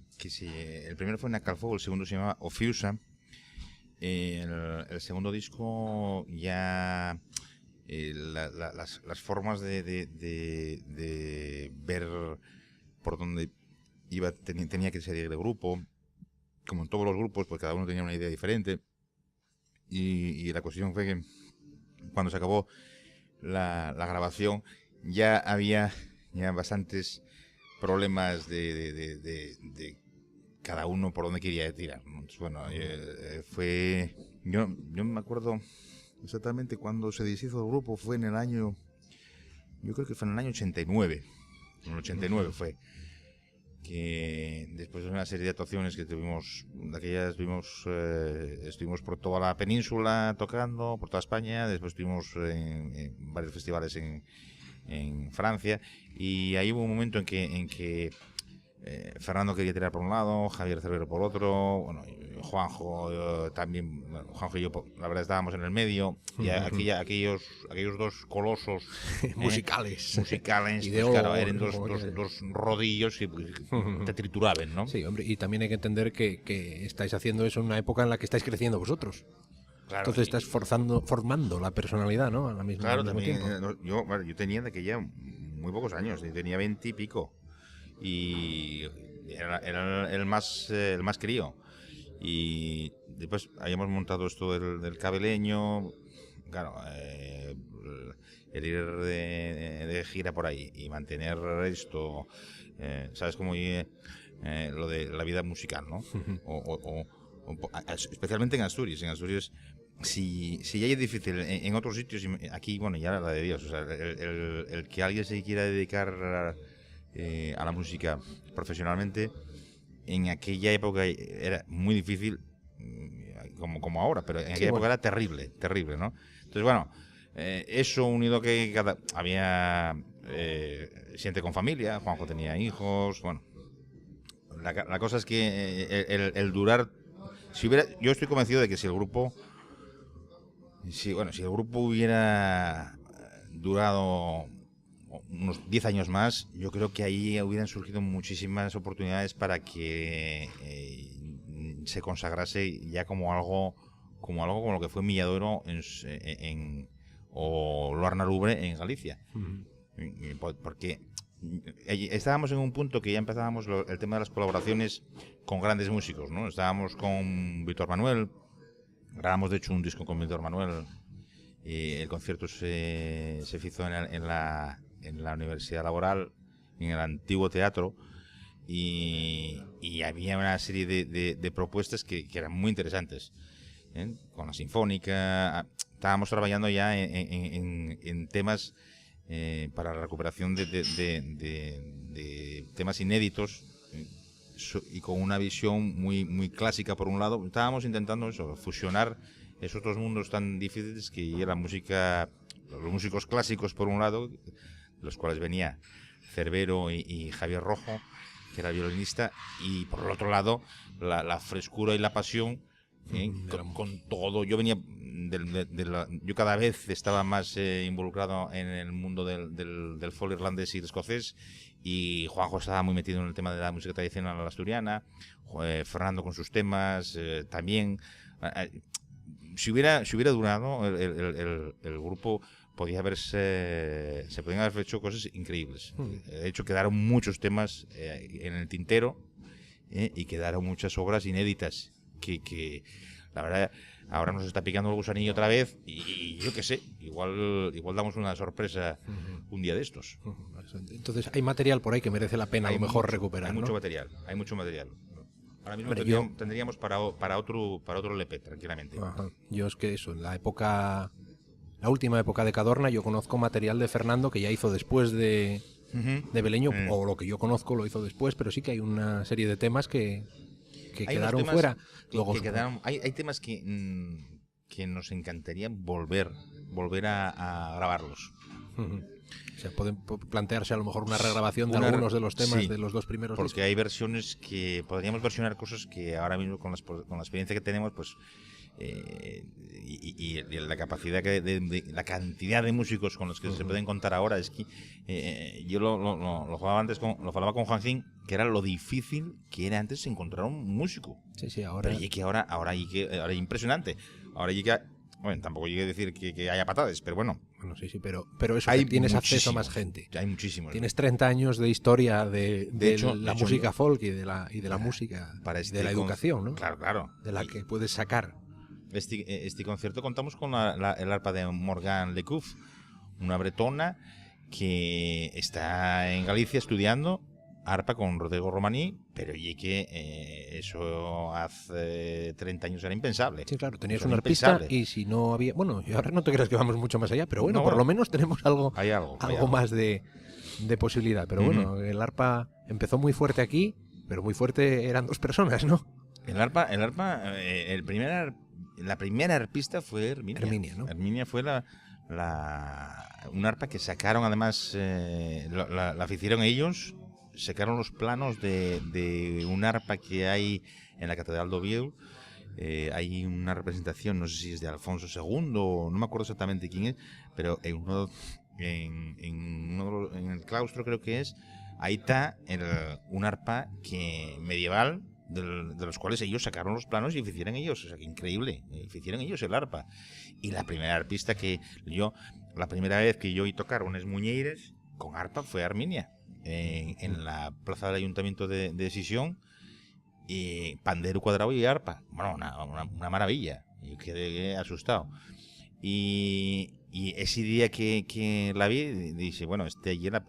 primero fue Nacalfuego, el segundo se llamaba Ofiusa. El segundo disco ya las formas de ver por dónde tenía que salir el grupo, como en todos los grupos, pues cada uno tenía una idea diferente. Y la cuestión fue que cuando se acabó la grabación ya había bastantes problemas de cada uno por donde quería tirar, ¿no? Entonces, bueno, fue... Yo me acuerdo exactamente cuando se deshizo el grupo, fue en el año... Yo creo que fue en el año 89. En el 89 fue. Que después de una serie de actuaciones que tuvimos, de aquellas estuvimos por toda la península tocando, por toda España, después estuvimos en varios festivales en Francia, y ahí hubo un momento en que Fernando quería tirar por un lado, Javier Cervero por otro, bueno, Juanjo también, bueno, Juanjo y yo la verdad estábamos en el medio, y aquellos dos colosos musicales pues claro, eran dos rodillos y te trituraban, ¿no? Sí, hombre, y también hay que entender que estáis haciendo eso en una época en la que estáis creciendo vosotros. Claro, entonces estás formando la personalidad, ¿no? A la misma, claro, al mismo también. Yo tenía de aquella muy pocos años, tenía 20 y pico. Y era el más crío. Y después habíamos montado esto del cabeleño, claro, el ir de gira por ahí y mantener esto, ¿sabes cómo lo de la vida musical, ¿no? Especialmente en Asturias. En Asturias, si ya es difícil en otros sitios, aquí, bueno, ya la de Dios, o sea, el que alguien se quiera dedicar a la música profesionalmente, en aquella época era muy difícil, como ahora, pero en aquella época era terrible, ¿no? Entonces, bueno, eso unido a que había gente con familia, Juanjo tenía hijos, bueno, la cosa es que el durar, yo estoy convencido de que si el grupo hubiera durado unos 10 años más, yo creo que ahí hubieran surgido muchísimas oportunidades para que se consagrase ya como algo como lo que fue Milladoiro o Luarna Lubre en Galicia. Porque estábamos en un punto que ya empezábamos el tema de las colaboraciones con grandes músicos, ¿no? Estábamos con Víctor Manuel, grabamos de hecho un disco con Víctor Manuel, el concierto se hizo en la Universidad Laboral, en el antiguo teatro, y había una serie de propuestas que eran muy interesantes, ¿eh? Con la Sinfónica estábamos trabajando ya en temas para la recuperación de temas inéditos, y con una visión muy clásica por un lado. Estábamos intentando fusionar esos dos mundos tan difíciles que era la música, los músicos clásicos por un lado, los cuales venía Cervero y Javier Rojo, que era el violinista, y por el otro lado la frescura y la pasión, con todo. Yo venía yo cada vez estaba más involucrado en el mundo del folk irlandés y el escocés, y Juanjo estaba muy metido en el tema de la música tradicional asturiana, Fernando con sus temas también. Si hubiera durado el grupo, se podían haber hecho cosas increíbles. De hecho, quedaron muchos temas en el tintero, y quedaron muchas obras inéditas que la verdad ahora nos está picando el gusanillo otra vez, y yo qué sé, igual damos una sorpresa un día de estos. Entonces hay material por ahí que merece la pena a lo mejor recuperar, hay ¿no? mucho material. Ahora mismo tendríamos para otro LP tranquilamente. Ajá. Yo es que eso, en la última época de Cadorna, yo conozco material de Fernando que ya hizo después de Beleño, o lo que yo conozco lo hizo después, pero sí que hay una serie de temas que quedaron fuera. Hay temas que nos encantaría volver a grabarlos. O sea, pueden plantearse a lo mejor una regrabación de algunos de los temas de los dos primeros porque discos. Hay versiones que podríamos versionar cosas que ahora mismo con la experiencia que tenemos, pues y la capacidad la cantidad de músicos con los que se pueden contar ahora, es que yo lo falaba antes lo falaba con Juancín, que era lo difícil que era antes encontrar un músico. Sí, ahora. Pero ahora es impresionante. Ahora llega, bueno, tampoco llegué a decir que haya patadas, pero bueno. Bueno, sí, pero eso, que tienes acceso a más gente. Hay muchísimos. Tienes 30 años de historia de hecho, la música folk y de la música, de la educación, ¿no? Claro. De la que puedes sacar. Este concierto contamos con el arpa de Morgan Lecouf, una bretona que está en Galicia estudiando, arpa con Rodrigo Romaní, pero y que eso hace 30 años era impensable. Sí, claro, tenías Eso una era arpista impensable. y si no había... Bueno, y ahora no te creas que vamos mucho más allá, pero bueno, No, por bueno, lo menos tenemos algo, hay algo. más de posibilidad. Pero bueno, el arpa empezó muy fuerte aquí, pero muy fuerte eran 2 personas, ¿no? La primera arpista fue Herminia. Herminia, ¿no? Herminia fue un arpa que sacaron, además, la hicieron ellos, sacaron los planos de un arpa que hay en la Catedral de Oviedo. Hay una representación, no sé si es de Alfonso II, no me acuerdo exactamente quién es, pero en el claustro creo que es, ahí está un arpa medieval, de los cuales ellos sacaron los planos y hicieron ellos, o sea, que increíble, hicieron ellos el arpa. Y la primera arpista la primera vez que yo oí tocar unas muñeires con arpa fue Arminia, en la plaza del Ayuntamiento de Sisión, y pandero cuadrado y arpa, bueno, una maravilla, yo quedé asustado. Y ese día que la vi, dije, bueno, esta ya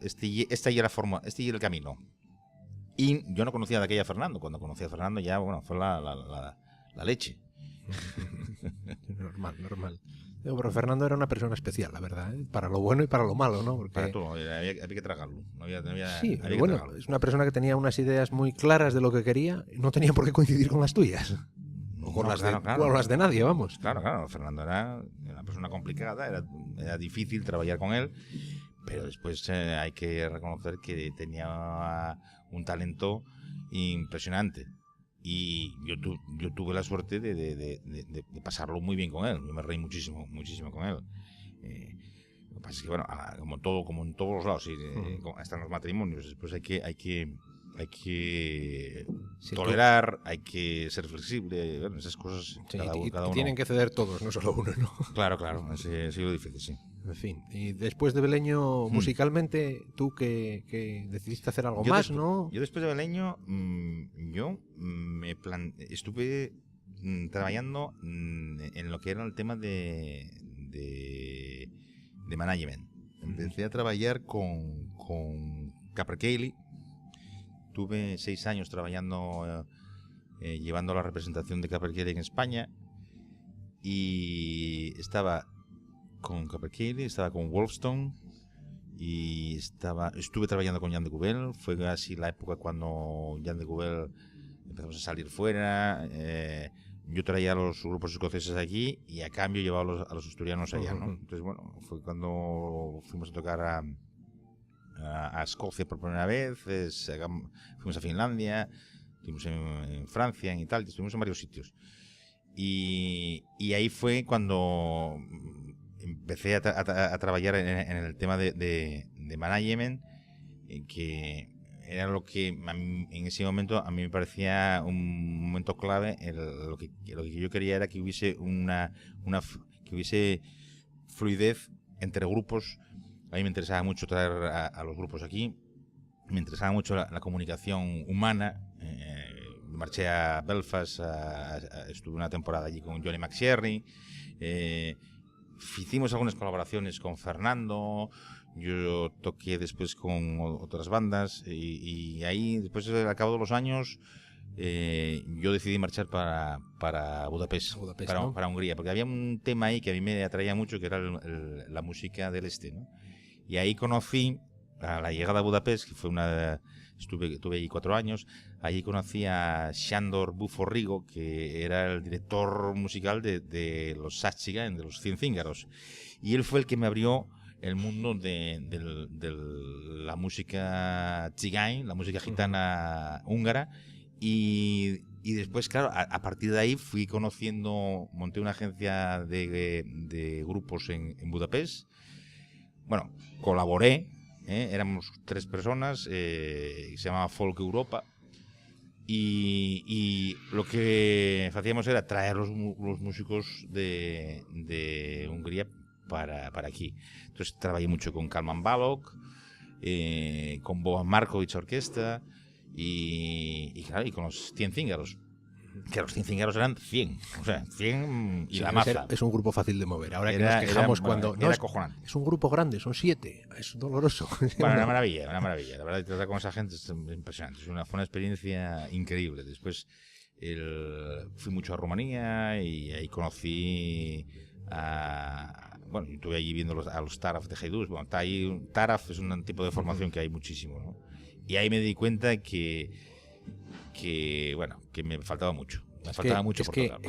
la forma, este ya el camino. Y yo no conocía de aquella a Fernando. Cuando conocí a Fernando ya, bueno, fue la leche. Normal. Pero Fernando era una persona especial, la verdad, ¿eh? Para lo bueno y para lo malo, ¿no? Porque... Para todo, había que tragarlo. Sí, había bueno, tragarlo. es una persona que tenía unas ideas muy claras de lo que quería, y no tenía por qué coincidir con las tuyas. O con, Claro. las de nadie, vamos. Claro. Fernando era una persona complicada, era difícil trabajar con él, pero después hay que reconocer que tenía un talento impresionante. Y yo tuve la suerte de pasarlo muy bien con él. Yo me reí muchísimo con él. Lo que pasa es que, bueno, como en todos los lados, hasta en los matrimonios, después hay que tolerar, hay que ser flexible, bueno, esas cosas. Sí, cada uno. Tienen que ceder todos, no solo uno, ¿no? Claro, ese es lo difícil, sí. En fin, y después de Beleño, musicalmente, tú que decidiste hacer algo más, ¿no? Yo después de Beleño, estuve trabajando en lo que era el tema de management. Empecé a trabajar con Capercaillie. Tuve 6 años trabajando, llevando la representación de Capercaillie en España, y estaba con Capercaillie, estaba con Wolfstone y estuve trabajando con Jan de Cubel. Fue así la época cuando Jan de Cubel empezamos a salir fuera. Yo traía a los grupos escoceses aquí y a cambio llevaba a los asturianos allá, ¿no? Entonces, bueno, fue cuando fuimos a tocar a Escocia por primera vez, fuimos a Finlandia, estuvimos en Francia, en Italia, estuvimos en varios sitios. Y ahí fue cuando empecé a trabajar en el tema de management, que era lo que en ese momento a mí me parecía un momento clave. Lo que yo quería era que hubiese que hubiese fluidez entre grupos. A mí me interesaba mucho traer a los grupos aquí, me interesaba mucho la comunicación humana. Marché a Belfast, estuve una temporada allí con Johnny McSherry. Hicimos algunas colaboraciones con Fernando. Yo toqué después con otras bandas, y ahí, después al cabo de los años, yo decidí marchar para Budapest, ¿no? para Hungría, porque había un tema ahí que a mí me atraía mucho, que era la música del este, ¿no? Y ahí conocí, a la llegada a Budapest, que fue estuve ahí 4 años. Allí conocí a Sándor Buforrigo, que era el director musical de los Sácsiga, de los 100 Cíngaros. Y él fue el que me abrió el mundo de la música tzigane, la música gitana húngara. Y después, claro, a partir de ahí monté una agencia de grupos en Budapest. Bueno, colaboré. Éramos 3 personas, se llamaba Folk Europa, y lo que hacíamos era traer los músicos de Hungría para aquí. Entonces trabajé mucho con Kalman Balog, con Boban Markovic Orquesta, y claro, y con los 100 Cíngaros. que los cincingueros eran 100, o sea, 100 y la maza. Es un grupo fácil de mover. Ahora que nos quejamos cuando... Era acojonante. Es un grupo grande, son 7, es doloroso. Bueno, una maravilla. La verdad, tratar con esa gente es impresionante. Fue una experiencia increíble. Después fui mucho a Rumanía y ahí conocí bueno, estuve allí viendo a los Taraf de Hajduk. Bueno, Taraf es un tipo de formación que hay muchísimo, ¿no? Y ahí me di cuenta que me faltaba mucho. Me faltaba mucho por tocar.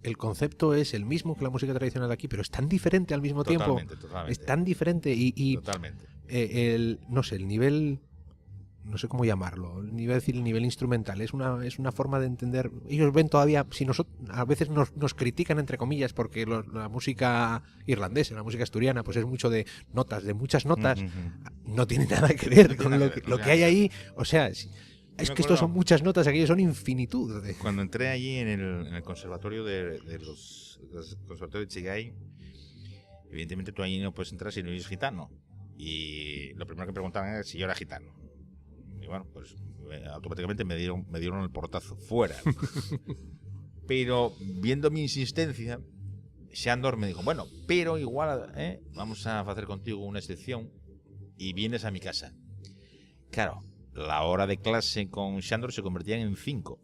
El concepto es el mismo que la música tradicional de aquí, pero es tan diferente al mismo tiempo. Totalmente. Es tan diferente y totalmente. No sé, el nivel, no sé cómo llamarlo, el nivel instrumental es una forma de entender. Ellos ven todavía, si nosotros a veces nos critican entre comillas porque la música irlandesa, la música asturiana, pues es mucho de notas, de muchas notas, no tiene nada que ver con lo que hay ahí. O sea, es que estos son muchas notas, aquí son infinitud. Cuando entré allí en el conservatorio de los conservatorio de Chigai, evidentemente tú allí no puedes entrar si no eres gitano. Y lo primero que preguntaban era si yo era gitano. Y bueno, pues automáticamente me dieron el portazo fuera. Pero viendo mi insistencia, Xandor me dijo, bueno, pero igual vamos a hacer contigo una excepción y vienes a mi casa. Claro, la hora de clase con Xandor se convertía en 5.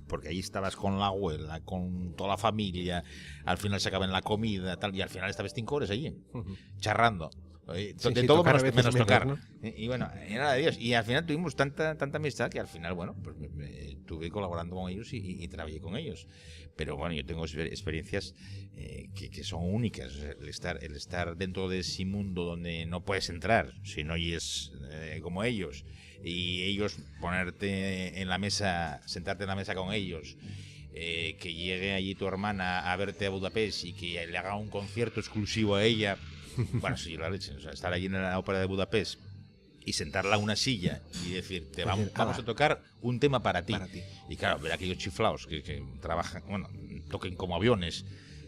Porque ahí estabas con la abuela, con toda la familia, al final se acaba en la comida, tal, y al final estabas 5 horas allí, charrando. De todo menos tocar, ¿no? Y bueno, era de Dios. Y al final tuvimos tanta amistad que al final, bueno, pues estuve colaborando con ellos y trabajé con ellos. Pero bueno, yo tengo experiencias que son únicas. El estar dentro de ese mundo donde no puedes entrar si no oyes como ellos, y ellos ponerte en la mesa, sentarte en la mesa con ellos, que llegue allí tu hermana a verte a Budapest y que le haga un concierto exclusivo a ella. Bueno, sí, la leche. O sea, estar allí en la ópera de Budapest y sentarla a una silla y decirte, vamos a tocar un tema para ti. Y claro, ver a aquellos chiflaos que trabajan, bueno, toquen como aviones.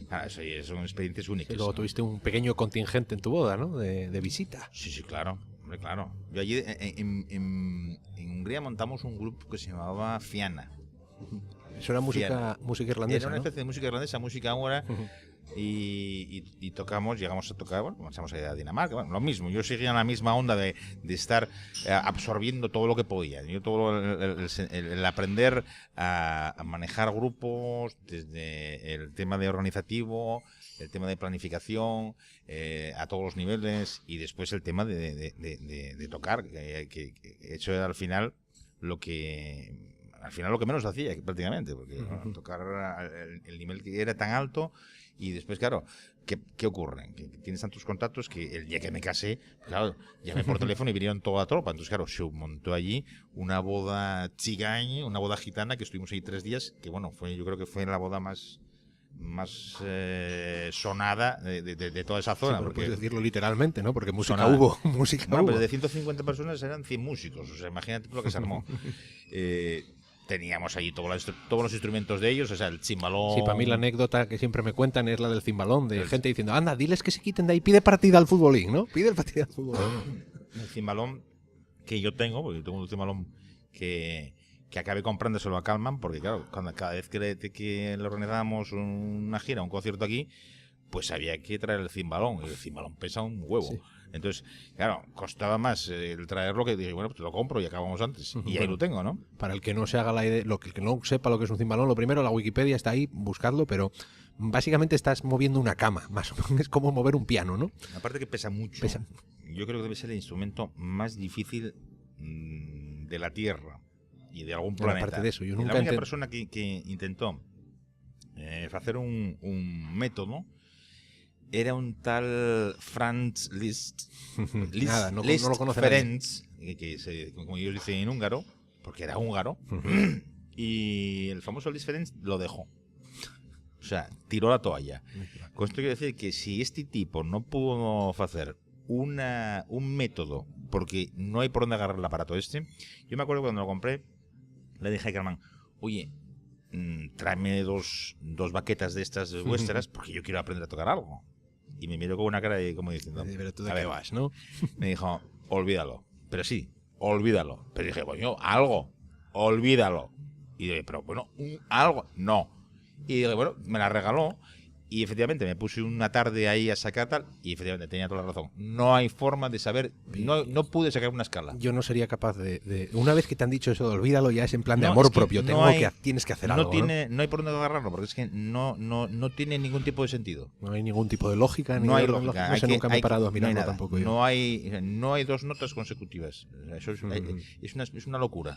Claro, eso son experiencias únicas. Y luego tuviste un pequeño contingente en tu boda, ¿no? De visita. Sí, claro. Hombre, claro. Yo allí en Hungría montamos un grupo que se llamaba Fiana. Eso era música irlandesa. Era una especie de música irlandesa, música húngara. Y llegamos a tocar, bueno, marchamos a Dinamarca, bueno, lo mismo. Yo seguía en la misma onda de estar absorbiendo todo lo que podía. Yo todo el aprender a manejar grupos, desde el tema de organizativo, el tema de planificación, a todos los niveles, y después el tema de tocar, que eso era al final lo que menos hacía prácticamente, porque tocar el nivel que era tan alto. Y después, claro, ¿qué ocurre? Que tienes tantos contactos que el día que me casé, claro, llamé por teléfono y vinieron toda la tropa. Entonces, claro, se montó allí una boda chigaña, una boda gitana, que estuvimos ahí 3 días, que bueno, yo creo que fue la boda más sonada de toda esa zona. Sí, porque puedes decirlo literalmente, ¿no? Porque música sonada. hubo. Música bueno, hubo. Pero de 150 personas eran 100 músicos. O sea, imagínate lo que se armó. Teníamos allí todos los instrumentos de ellos, o sea, el cimbalón. Sí, para mí la anécdota que siempre me cuentan es la del cimbalón, de gente diciendo, anda, diles que se quiten de ahí, pide partida al futbolín, ¿no? Pide partida al futbolín. El cimbalón que yo tengo, porque yo tengo un cimbalón que acabé comprándoselo a Kalman, porque claro, cada vez que le organizábamos una gira, un concierto aquí, pues había que traer el cimbalón, y el cimbalón pesa un huevo. Sí. Entonces, claro, costaba más el traerlo, que dije, bueno, pues te lo compro y acabamos antes. Y ahí lo tengo, ¿no? Para el que no se haga la idea, el que no sepa lo que es un cimbalón, lo primero, la Wikipedia está ahí, buscadlo, pero básicamente estás moviendo una cama, más o menos, es como mover un piano, ¿no? Aparte que pesa mucho. Yo creo que debe ser el instrumento más difícil de la Tierra y de algún planeta. Aparte de eso, yo nunca la única persona que intentó hacer un método era un tal Franz Liszt. Nada, no lo conoce Ferenc, como ellos dicen en húngaro, porque era húngaro. Y el famoso Liszt Ferenc lo dejó. O sea, tiró la toalla. Con esto quiero decir que si este tipo no pudo hacer un método, porque no hay por dónde agarrar el aparato este. Yo me acuerdo cuando lo compré, le dije a Carmen, oye, tráeme dos baquetas de estas vuestras, porque yo quiero aprender a tocar algo. Y me miró con una cara de como diciendo, pero tú de qué vas, ¿no? Me dijo, olvídalo. Pero sí, olvídalo. Pero dije, coño, algo, olvídalo. Y dije, pero bueno, algo, no. Y dije, bueno, me la regaló. Y efectivamente me puse una tarde ahí a sacar tal, y efectivamente tenía toda la razón. No hay forma de saber, no pude sacar una escala. Yo no sería capaz de... Una vez que te han dicho eso de olvídalo, ya es en plan de No, amor es que propio. Tienes que hacer algo. No hay por dónde agarrarlo, porque es que no tiene ningún tipo de sentido. No hay ningún tipo de lógica. No hay lógica. No sé, nunca me he parado a mirarlo tampoco. No hay 2 notas consecutivas. Eso es una locura.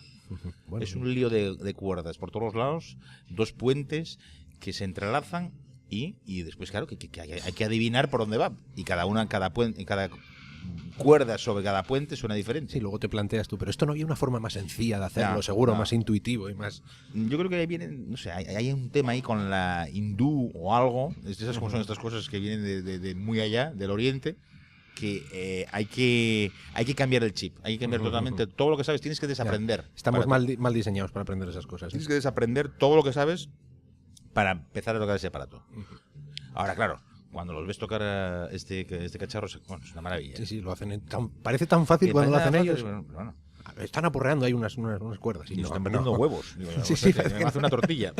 Bueno, es un lío de cuerdas por todos los lados, 2 puentes que se entrelazan. Y después, claro, que hay que adivinar por dónde va. Y cada cuerda sobre cada puente suena diferente. Sí, luego te planteas tú, pero esto no había una forma más sencilla de hacerlo, seguro, más intuitivo y más... Yo creo que ahí vienen, no sé, hay un tema ahí con la hindú o algo. Esas como son estas cosas que vienen de muy allá, del oriente, que hay que cambiar el chip. Hay que cambiar totalmente todo lo que sabes. Tienes que desaprender. Estamos mal diseñados para aprender esas cosas. Tienes que desaprender todo lo que sabes para empezar a tocar ese aparato. Ahora, claro, cuando los ves tocar este cacharro, bueno, es una maravilla. Sí, lo hacen parece tan fácil cuando lo hacen ellos. Bueno. Están apurreando ahí unas cuerdas. Y están poniendo huevos. Digo, me hace una tortilla.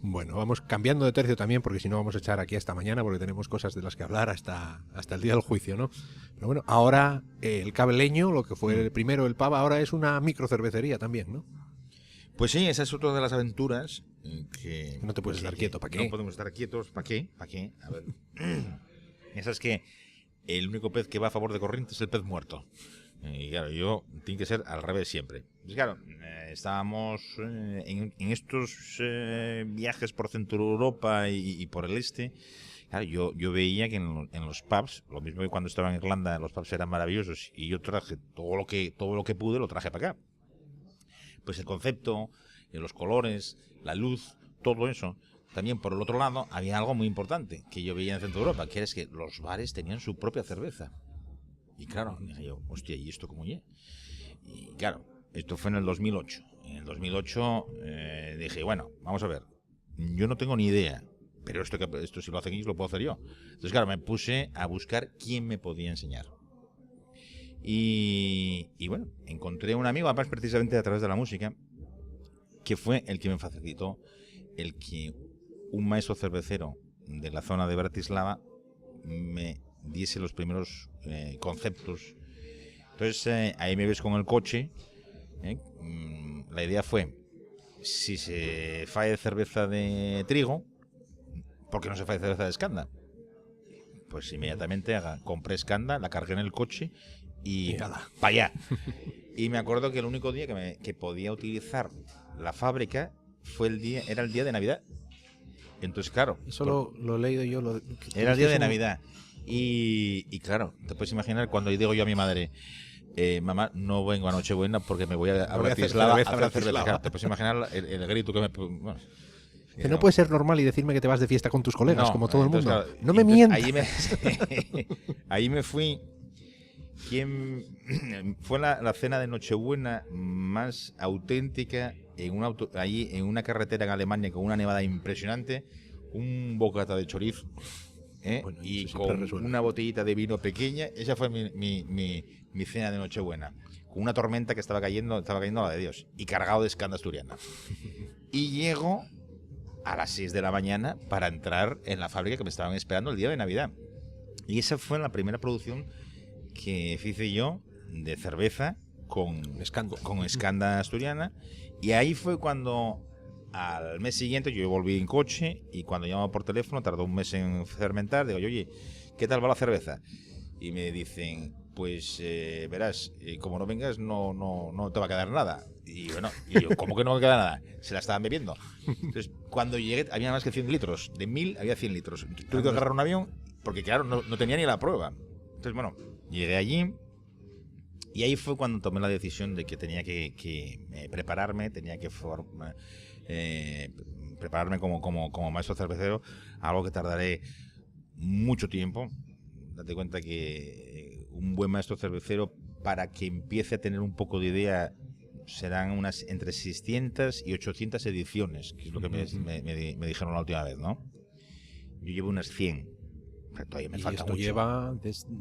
Bueno, vamos cambiando de tercio también, porque si no vamos a echar aquí hasta mañana, porque tenemos cosas de las que hablar hasta el día del juicio, ¿no? Pero bueno, ahora el Cabeleño, lo que fue el primero, el Pava, ahora es una microcervecería también, ¿no? Pues sí, esa es otra de las aventuras que... No te puedes estar quieto, ¿para qué? No podemos estar quietos, ¿para qué? A ver, esa es que el único pez que va a favor de corriente es el pez muerto. Y claro, tiene que ser al revés siempre. Pues claro, estábamos en estos viajes por Centro Europa y por el este. Claro, yo veía que en los pubs, lo mismo que cuando estaba en Irlanda, los pubs eran maravillosos y yo traje todo lo que pude, lo traje para acá. Pues el concepto, los colores, la luz, todo eso. También, por el otro lado, había algo muy importante que yo veía en Centro Europa, que es que los bares tenían su propia cerveza. Y claro, dije yo, hostia, ¿y esto cómo es? Y claro, esto fue en el 2008. En el 2008 dije, bueno, vamos a ver, yo no tengo ni idea, pero esto si lo hacen ellos, lo puedo hacer yo. Entonces, claro, me puse a buscar quién me podía enseñar. Y bueno, encontré un amigo, además precisamente a través de la música, que fue el que me facilitó el que un maestro cervecero de la zona de Bratislava me diese los primeros conceptos. Entonces ahí me ves con el coche. La idea fue, si se fae cerveza de trigo, ¿por qué no se fae cerveza de escanda? Pues inmediatamente compré escanda, la cargué en el coche y para allá. Y me acuerdo que el único día que podía utilizar la fábrica era el día de Navidad. Entonces, claro, eso lo he leído yo. Era el día de Navidad. Y claro, te puedes imaginar cuando digo yo a mi madre, mamá, no vengo a Nochebuena porque me voy a Bratislava a hacer cerveza. Claro, te puedes imaginar el grito que me... Bueno, que no puede ser normal y decirme que te vas de fiesta con tus colegas, como todo el mundo. Claro, no me mientas. Ahí me fui. Fue la cena de Nochebuena más auténtica allí en una carretera en Alemania con una nevada impresionante, un bocata de chorizo bueno, y con una botellita de vino pequeña. Esa fue mi cena de Nochebuena, con una tormenta que estaba cayendo a la de Dios y cargado de escanda asturiana. Y llego a las 6 de la mañana para entrar en la fábrica que me estaban esperando el día de Navidad. Y esa fue la primera producción que hice yo de cerveza con escanda asturiana. Y ahí fue cuando al mes siguiente yo volví en coche y cuando llamaba por teléfono, tardó un mes en fermentar, digo, oye, ¿qué tal va la cerveza? Y me dicen, pues verás, como no vengas no te va a quedar nada. Y bueno, y yo, ¿cómo que no va a quedar nada? Se la estaban bebiendo. Entonces, cuando llegué, había más que 100 litros. De 1000 había 100 litros. Tuve que agarrar un avión porque, claro, no tenía ni la prueba. Entonces, bueno, llegué allí y ahí fue cuando tomé la decisión de que tenía que prepararme, tenía que prepararme como maestro cervecero, algo que tardaré mucho tiempo. Date cuenta que un buen maestro cervecero, para que empiece a tener un poco de idea, serán unas entre 600 y 800 ediciones, que es lo que me dijeron la última vez, ¿no? Yo llevo unas 100. Todavía me falta mucho.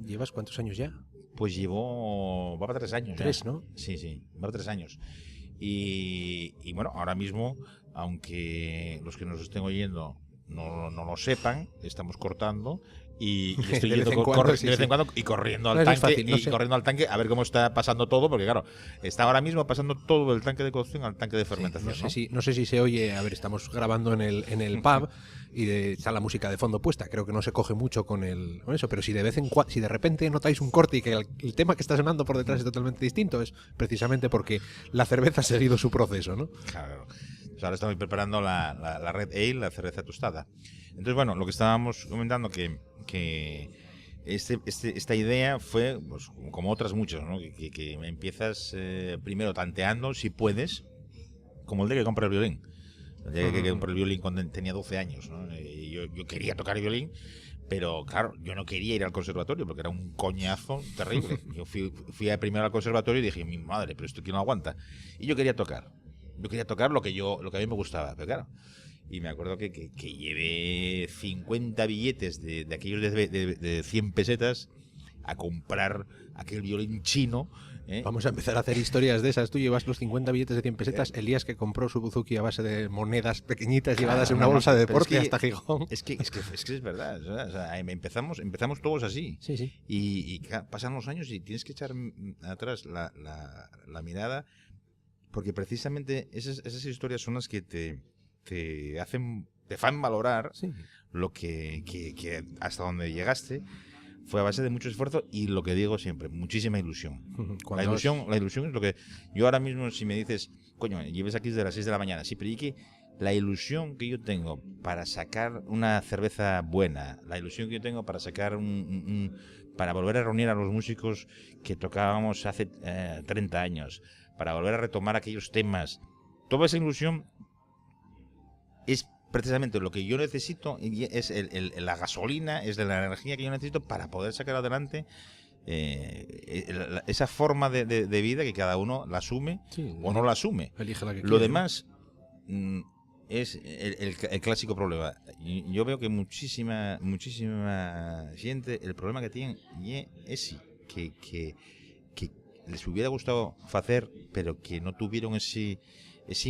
¿Llevas cuántos años ya? Pues va para 3 años. 3, ¿no? Sí, va para 3 años. Y bueno, ahora mismo, aunque los que nos estén oyendo no lo sepan, estamos cortando y estoy yendo de vez en cuando y corriendo al tanque corriendo al tanque a ver cómo está pasando todo, porque claro, está ahora mismo pasando todo del tanque de cocción al tanque de fermentación. No sé si se oye, a ver, estamos grabando en el pub y está la música de fondo puesta, creo que no se coge mucho con eso, pero si de repente notáis un corte y que el tema que está sonando por detrás es totalmente distinto, es precisamente porque la cerveza ha seguido su proceso, ¿no? Claro. Ahora estamos preparando la Red Ale, la cerveza tostada. Entonces, bueno, lo que estábamos comentando que esta idea fue, pues, como otras muchas, ¿no? Que empiezas primero tanteando, si puedes, como el día que compré el violín. El día que compré el violín cuando tenía 12 años, ¿no? Y yo quería tocar el violín, pero claro, yo no quería ir al conservatorio porque era un coñazo terrible. Yo fui primero al conservatorio y dije, mi madre, pero esto aquí no aguanta. Y yo quería tocar. Yo quería tocar lo que a mí me gustaba, pero claro. Y me acuerdo que llevé 50 billetes de aquellos de 100 pesetas a comprar aquel violín chino. Vamos a empezar a hacer historias de esas. Tú llevas los 50 billetes de 100 pesetas. Elías, que compró su Buzuki a base de monedas pequeñitas llevadas en una bolsa de deporte hasta Gijón. Es que es verdad. O sea, empezamos todos así. Sí. Y pasan los años y tienes que echar atrás la mirada, porque precisamente esas historias son las que te hacen valorar lo que hasta donde llegaste fue a base de mucho esfuerzo y, lo que digo siempre, muchísima ilusión. La ilusión es lo que yo ahora mismo, si me dices, coño, lleves aquí desde las 6 de la mañana, sí, pero y que la ilusión que yo tengo para sacar una cerveza buena, la ilusión que yo tengo para sacar para volver a reunir a los músicos que tocábamos hace 30 años, para volver a retomar aquellos temas, toda esa ilusión es precisamente lo que yo necesito, y es la gasolina, es de la energía que yo necesito para poder sacar adelante esa forma de vida que cada uno la asume o no la asume. Elige la que Lo quiere. demás es el clásico problema. Yo veo que muchísima gente, el problema que tienen es que les hubiera gustado hacer, pero que no tuvieron ese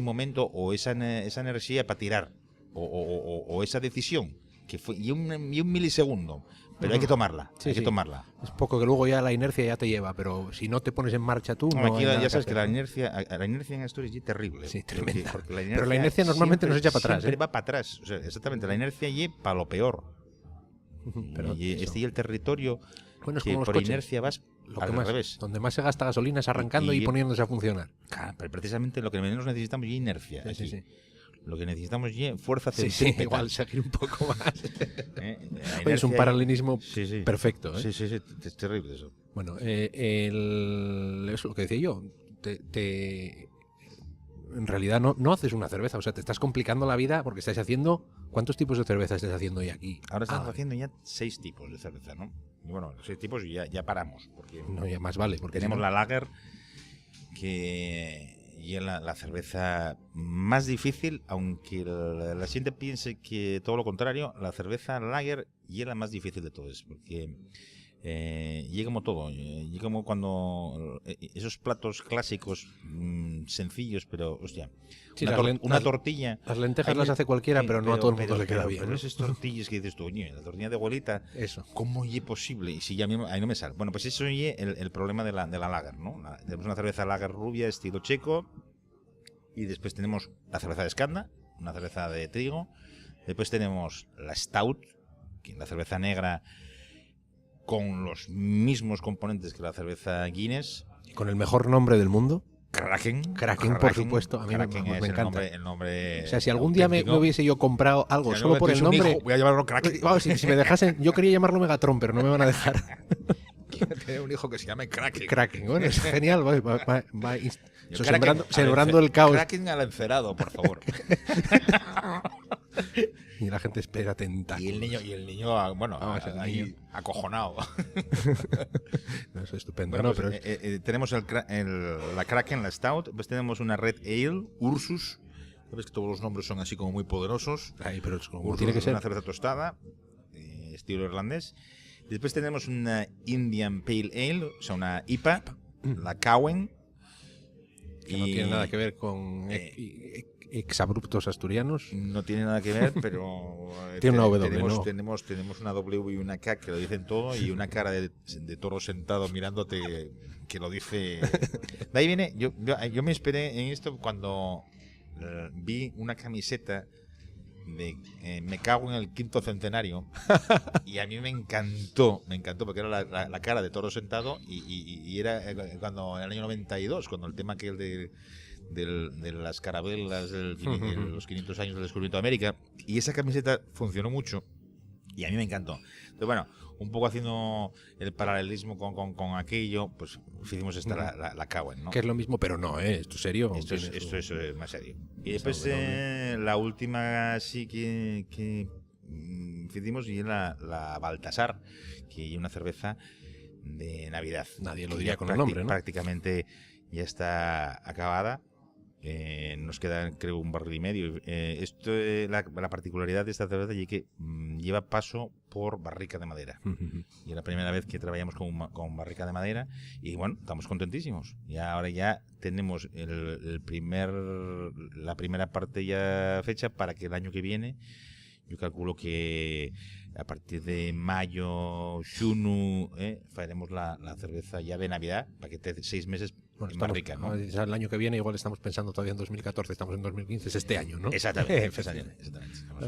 momento o esa energía para tirar, o esa decisión que fue y un milisegundo, pero hay que tomarla, que tomarla. Es poco, que luego ya la inercia ya te lleva, pero si no te pones en marcha tú, no aquí hay nada ya sabes que que la inercia en Asturias es terrible. Sí, tremenda. Porque pero la inercia normalmente nos echa para atrás. Siempre va para atrás. O sea, exactamente, la inercia es para lo peor. Pero y el territorio, bueno, es que como los por coches. inercia vas al revés. Donde más se gasta gasolina es arrancando y poniéndose a funcionar. Claro, pero precisamente lo que menos necesitamos es inercia. Sí. Lo que necesitamos es fuerza centrípeta. Sí, igual seguir un poco más. Inercia, es un paralelismo perfecto. Sí, es terrible eso. Bueno, eso lo que decía yo. En realidad no haces una cerveza, o sea, te estás complicando la vida porque estás haciendo... ¿Cuántos tipos de cerveza estás haciendo hoy aquí? Ahora estamos haciendo ya 6 tipos de cerveza, ¿no? Y bueno, 6 tipos y ya paramos. Porque no, ya más vale. Porque tenemos la lager, que y es la cerveza más difícil, aunque la gente piense que todo lo contrario, la cerveza lager y es la más difícil de todas, porque llega como todo, llega como cuando esos platos clásicos sencillos, pero hostia, sí, una tortilla. Las lentejas las hace cualquiera, pero no a todo el mundo le queda bien. Pero esas tortillas que dices tú, la tortilla de abuelita, eso, ¿cómo es posible? Y si ya ahí no me sale. Bueno, pues eso es el problema de la lager, ¿no? Tenemos una cerveza lager rubia estilo checo, y después tenemos la cerveza de Escanda, una cerveza de trigo. Después tenemos la Stout, que es la cerveza negra con los mismos componentes que la cerveza Guinness. Con el mejor nombre del mundo. Kraken, por supuesto. A mí me encanta. El nombre, o sea, si algún día me hubiese yo comprado algo solo por el nombre... Voy a llamarlo Kraken. Si me dejasen... Yo quería llamarlo Megatron, pero no me van a dejar. Tener un hijo que se llame Kraken. Kraken, bueno, es genial. Va sembrando el caos. Kraken al encerado, por favor. Y la gente espera tentáculos. Y el niño bueno, ahí acojonado. No, eso es estupendo. Bueno, no, pues, pero tenemos la Kraken, la Stout, pues tenemos una Red Ale, Ursus. Sabes que todos los nombres son así como muy poderosos. Ay, pero es como Ursus, tiene que ser. Una cerveza tostada, estilo irlandés. Después tenemos una Indian Pale Ale, o sea, una IPA, la Cowen. Que no tiene nada que ver con exabruptos asturianos. No tiene nada que ver, pero tiene una W, ¿no? tenemos una W y una K que lo dicen todo, y una cara de toro sentado mirándote que lo dice. De ahí viene, yo me esperé en esto cuando vi una camiseta de me cago en el quinto centenario, y a mí me encantó porque era la cara de toro sentado, y era cuando en el año 92, cuando el tema que el de las carabelas, los 500 años del descubrimiento de América, y esa camiseta funcionó mucho y a mí me encantó. Entonces, bueno, un poco haciendo el paralelismo con aquello, pues hicimos esta la Cowen, ¿no? Que es lo mismo, pero no, esto es serio. Esto es más serio. Y después la última sí que hicimos, y la Baltasar, que es una cerveza de Navidad. Nadie lo diría con el nombre, ¿no? Prácticamente ya está acabada. Nos queda, creo, un barril y medio. La particularidad de esta cerveza es que lleva paso por barrica de madera. Y es la primera vez que trabajamos con barrica de madera, y bueno, estamos contentísimos. Y ahora ya tenemos la primera parte ya fecha para que el año que viene, yo calculo que a partir de mayo, xunu, faremos la cerveza ya de Navidad, para que esté 6 meses en barrica, ¿no? El año que viene igual estamos pensando todavía en 2014, estamos en 2015, es este año, ¿no? Exactamente.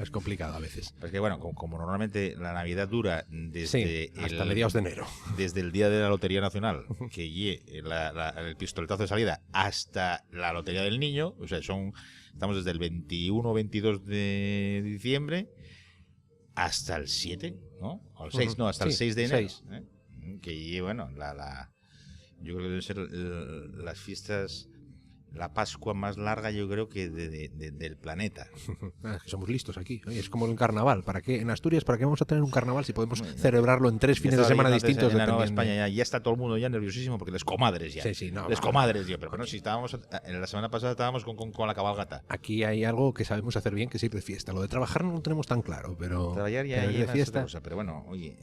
Es complicado a veces. Porque bueno, como normalmente la Navidad dura desde hasta mediados de enero. Desde el día de la Lotería Nacional, que el pistoletazo de salida, hasta la Lotería del Niño, o sea, estamos desde el 21 o 22 de diciembre hasta el 7, ¿no? O el 6, hasta el 6 de enero. 6. Que bueno, yo creo que deben ser las fiestas, la Pascua más larga, yo creo que del planeta. Somos listos aquí. Es como un carnaval. ¿Para qué? En Asturias, ¿para qué vamos a tener un carnaval si podemos celebrarlo en 3 fines de semana distintos? En la Nueva España ya está todo el mundo ya nerviosísimo porque les comadres ya. Comadres ya. Pero bueno, si estábamos, en la semana pasada estábamos con la cabalgata. Aquí hay algo que sabemos hacer bien, que es ir de fiesta. Lo de trabajar no lo tenemos tan claro, pero trabajar ya ir de fiesta. Cosa, pero bueno, oye,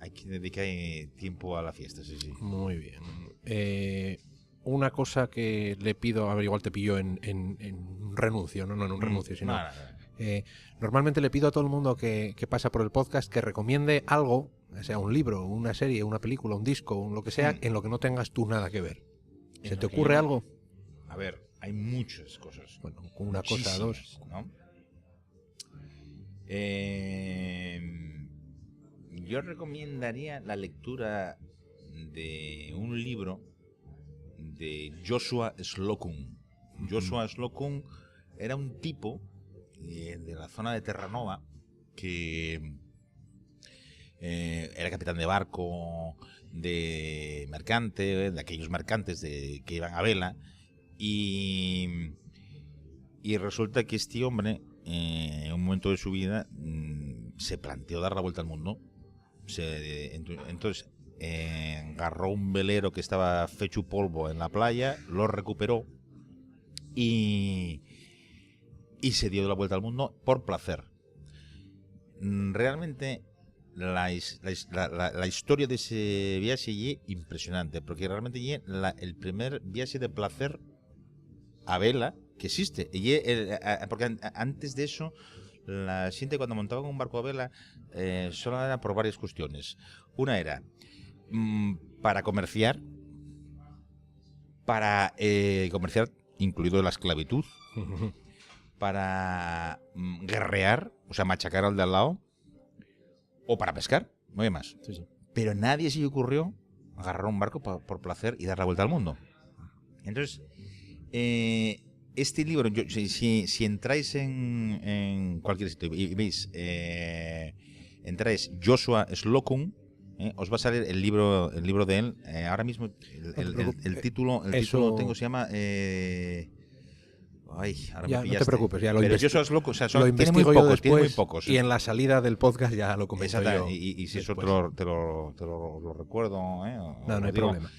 hay que dedicar tiempo a la fiesta, sí. Muy bien. Una cosa que le pido, a ver, igual te pillo en un renuncio, no en un renuncio, sino... normalmente le pido a todo el mundo que pasa por el podcast que recomiende algo, sea un libro, una serie, una película, un disco, lo que sea, en lo que no tengas tú nada que ver. ¿Se te ocurre algo? A ver, hay muchas cosas. Bueno, una cosa, dos, ¿no? Yo recomendaría la lectura de un libro de Joshua Slocum. Joshua Slocum era un tipo de la zona de Terranova que era capitán de barco, de mercante, de aquellos mercantes que iban a vela, y resulta que este hombre en un momento de su vida se planteó dar la vuelta al mundo. Entonces agarró un velero que estaba fecho polvo en la playa, lo recuperó y se dio la vuelta al mundo por placer. Realmente la historia de ese viaje es impresionante, porque realmente es el primer viaje de placer a vela que existe. Porque antes de eso, la gente cuando montaba en un barco a vela solo era por varias cuestiones. Una era para comerciar, incluido la esclavitud, para guerrear, o sea, machacar al de al lado, o para pescar, no hay más. Sí. Pero nadie se le ocurrió agarrar un barco por placer y dar la vuelta al mundo. Entonces, este libro, si entráis en cualquier sitio y veis, entráis Joshua Slocum, os va a salir el libro de él. Ahora mismo el título tengo, se llama ahora ya, me pillaste. No te preocupes, ya lo investigo. Lo investigo yo después, tiene muy pocos. Y en la salida del podcast ya lo comento yo. Y si eso te lo recuerdo, no hay problema.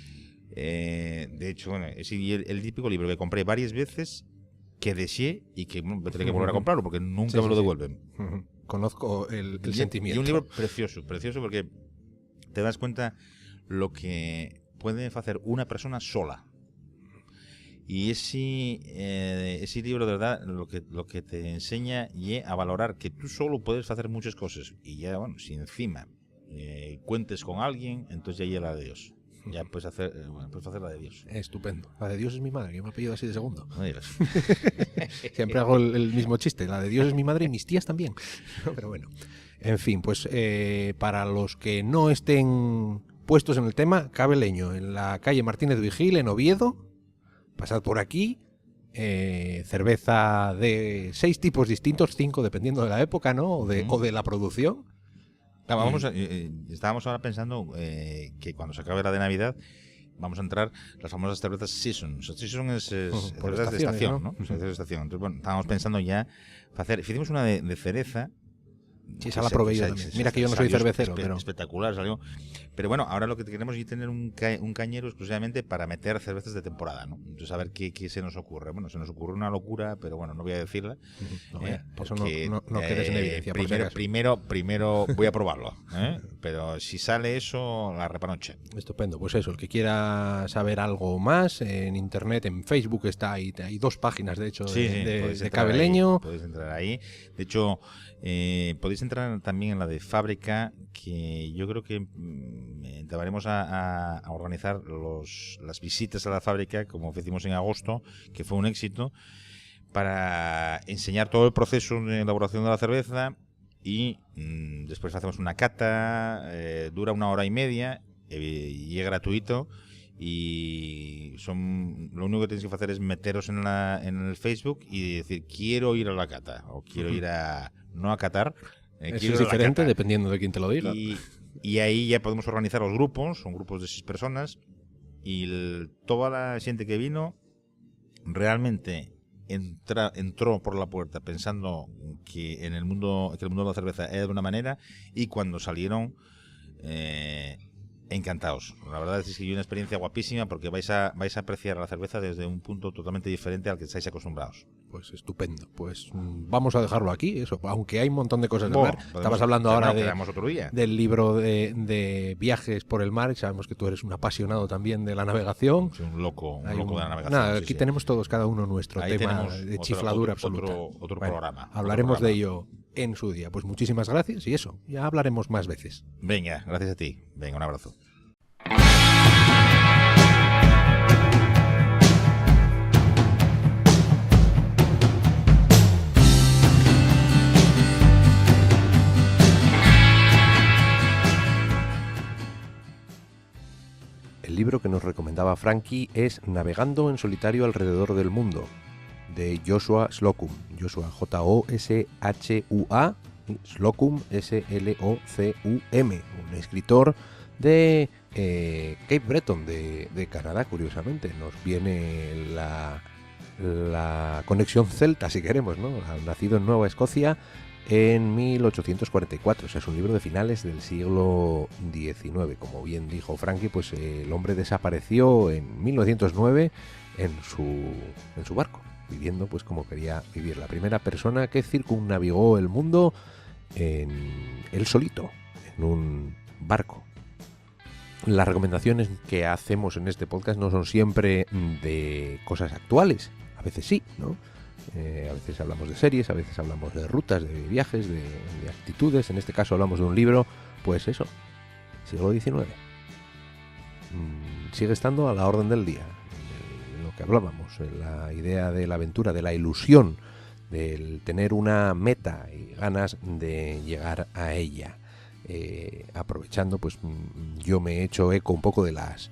De hecho, bueno, es el típico libro que compré varias veces, que deseé y que tendré que volver a comprarlo porque nunca me lo devuelven. Conozco el sentimiento. Y un libro precioso porque te das cuenta lo que puede hacer una persona sola. Y ese libro, de verdad, lo que te enseña a valorar que tú solo puedes hacer muchas cosas. Y ya, bueno, si encima cuentes con alguien, entonces ya la de Dios. Ya puedes hacer la de Dios. Estupendo. La de Dios es mi madre, yo me apellido así de segundo. No digas. Siempre hago el mismo chiste. La de Dios es mi madre y mis tías también. Pero bueno. En fin, pues para los que no estén puestos en el tema, Cabeleño, en la calle Martínez Vigil, en Oviedo. Pasad por aquí. Cerveza de 6 tipos distintos, 5 dependiendo de la época, ¿no? O de la producción. Estábamos ahora pensando que cuando se acabe la de Navidad vamos a entrar las famosas cervezas Season. Season es cervezas de estación, ¿no? Cervezas de estación. Entonces, bueno, estábamos pensando ya hicimos una de cereza. Sí, esa la probé yo también. Mira que yo no soy cervecero, pero... Espectacular salió. Pero bueno, ahora lo que queremos es tener un cañero exclusivamente para meter cervezas de temporada, ¿no? Entonces, a ver qué se nos ocurre. Bueno, se nos ocurre una locura, pero bueno, no voy a decirla. Eso no quedes en evidencia. Primero voy a probarlo. Pero si sale eso, la repanoche. Estupendo. Pues eso, el que quiera saber algo más, en internet, en Facebook está ahí. Hay 2 páginas, de hecho, de Cabeleño. Podéis entrar ahí. De hecho... podéis entrar también en la de fábrica, que yo creo que entraremos a organizar las visitas a la fábrica, como hicimos en agosto, que fue un éxito, para enseñar todo el proceso de elaboración de la cerveza y después hacemos una cata, dura 1 hora y media y es gratuito. Y lo único que tenéis que hacer es meteros en el Facebook y decir quiero ir a la cata o quiero ir no a catar. Eso es diferente dependiendo de quién te lo diga. Y ahí ya podemos organizar los grupos, son grupos de 6 personas y toda la gente que vino realmente entró por la puerta pensando que el mundo de la cerveza era de una manera y cuando salieron encantados. La verdad es que hay una experiencia guapísima porque vais a apreciar la cerveza desde un punto totalmente diferente al que estáis acostumbrados. Pues estupendo. Pues vamos a dejarlo aquí, eso, aunque hay un montón de cosas de hablar. Estabas hablando ahora del libro de viajes por el mar, y sabemos que tú eres un apasionado también de la navegación. Soy un loco de la navegación. Nada, aquí tenemos todos cada uno nuestro ahí tema de chifladura absoluta. Otro programa. Hablaremos de ello en su día. Pues muchísimas gracias y eso, ya hablaremos más veces. Venga, gracias a ti. Venga, un abrazo. El libro que nos recomendaba Frankie es Navegando en solitario alrededor del mundo, de Joshua Slocum. Joshua, Joshua, Slocum, Slocum, un escritor de Cape Breton, de Canadá, curiosamente. Nos viene la conexión celta, si queremos, ¿no? Nacido en Nueva Escocia en 1844, o sea, es un libro de finales del siglo XIX. Como bien dijo Frankie, pues el hombre desapareció en 1909 en su barco, viviendo pues como quería vivir. La primera persona que circunnavegó el mundo él solito, en un barco. Las recomendaciones que hacemos en este podcast no son siempre de cosas actuales, a veces sí, ¿no? A veces hablamos de series, a veces hablamos de rutas, de viajes, de actitudes. En este caso hablamos de un libro, pues eso, siglo XIX. Sigue estando a la orden del día. Lo que hablábamos, la idea de la aventura, de la ilusión, del tener una meta y ganas de llegar a ella. Aprovechando, pues yo me he hecho eco un poco de las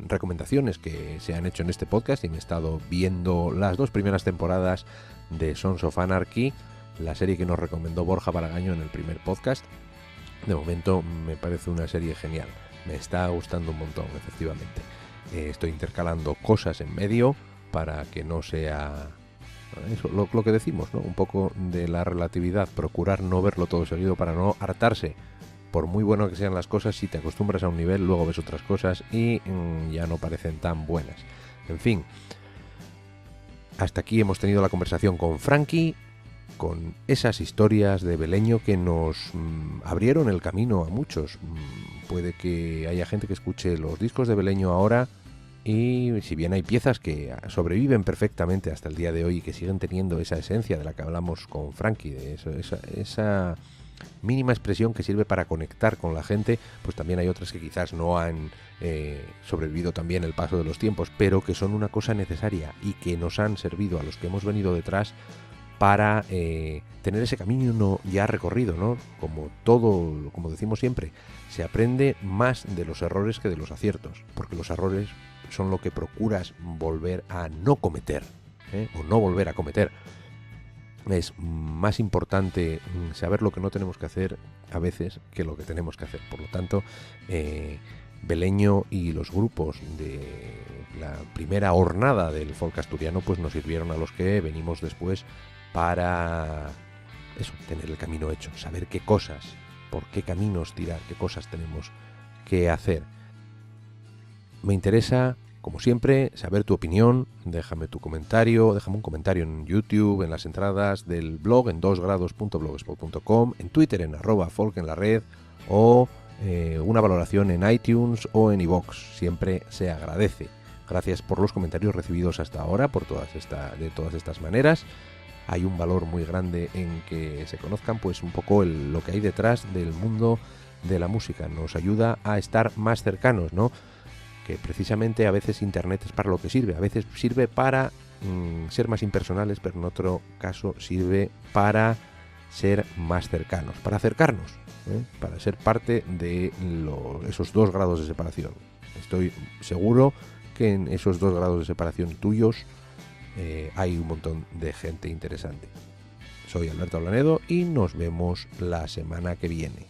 recomendaciones que se han hecho en este podcast y me he estado viendo las 2 primeras temporadas de Sons of Anarchy, la serie que nos recomendó Borja Baragaño en el primer podcast. De momento me parece una serie genial, me está gustando un montón, efectivamente. Estoy intercalando cosas en medio para que no sea eso, lo que decimos, ¿no? Un poco de la relatividad, procurar no verlo todo seguido para no hartarse. Por muy bueno que sean las cosas, si te acostumbras a un nivel, luego ves otras cosas y ya no parecen tan buenas. En fin, hasta aquí hemos tenido la conversación con Frankie, con esas historias de Beleño que nos abrieron el camino a muchos. Puede que haya gente que escuche los discos de Beleño ahora Y si bien hay piezas que sobreviven perfectamente hasta el día de hoy y que siguen teniendo esa esencia de la que hablamos con Frankie, de esa mínima expresión que sirve para conectar con la gente, pues también hay otras que quizás no han sobrevivido también el paso de los tiempos, pero que son una cosa necesaria y que nos han servido a los que hemos venido detrás para tener ese camino ya recorrido, ¿no? Como todo, como decimos siempre, se aprende más de los errores que de los aciertos, porque los errores son lo que procuras volver a no cometer, o no volver a cometer. Es más importante saber lo que no tenemos que hacer a veces que lo que tenemos que hacer. Por lo tanto, Beleño y los grupos de la primera hornada del folk asturiano pues nos sirvieron a los que venimos después para eso, tener el camino hecho, saber qué cosas, por qué caminos tirar, qué cosas tenemos que hacer. Me interesa, como siempre, saber tu opinión. Déjame tu comentario, déjame un comentario en YouTube, en las entradas del blog en 2grados.blogspot.com, en Twitter en @folkenlared o una valoración en iTunes o en iVoox. Siempre se agradece. Gracias por los comentarios recibidos hasta ahora, de todas estas maneras. Hay un valor muy grande en que se conozcan pues un poco lo que hay detrás del mundo de la música. Nos ayuda a estar más cercanos, ¿no? Que precisamente a veces Internet es para lo que sirve. A veces sirve para ser más impersonales, pero en otro caso sirve para ser más cercanos, para acercarnos, para ser parte de esos 2 grados de separación. Estoy seguro que en esos 2 grados de separación tuyos hay un montón de gente interesante. Soy Alberto Blanedo y nos vemos la semana que viene.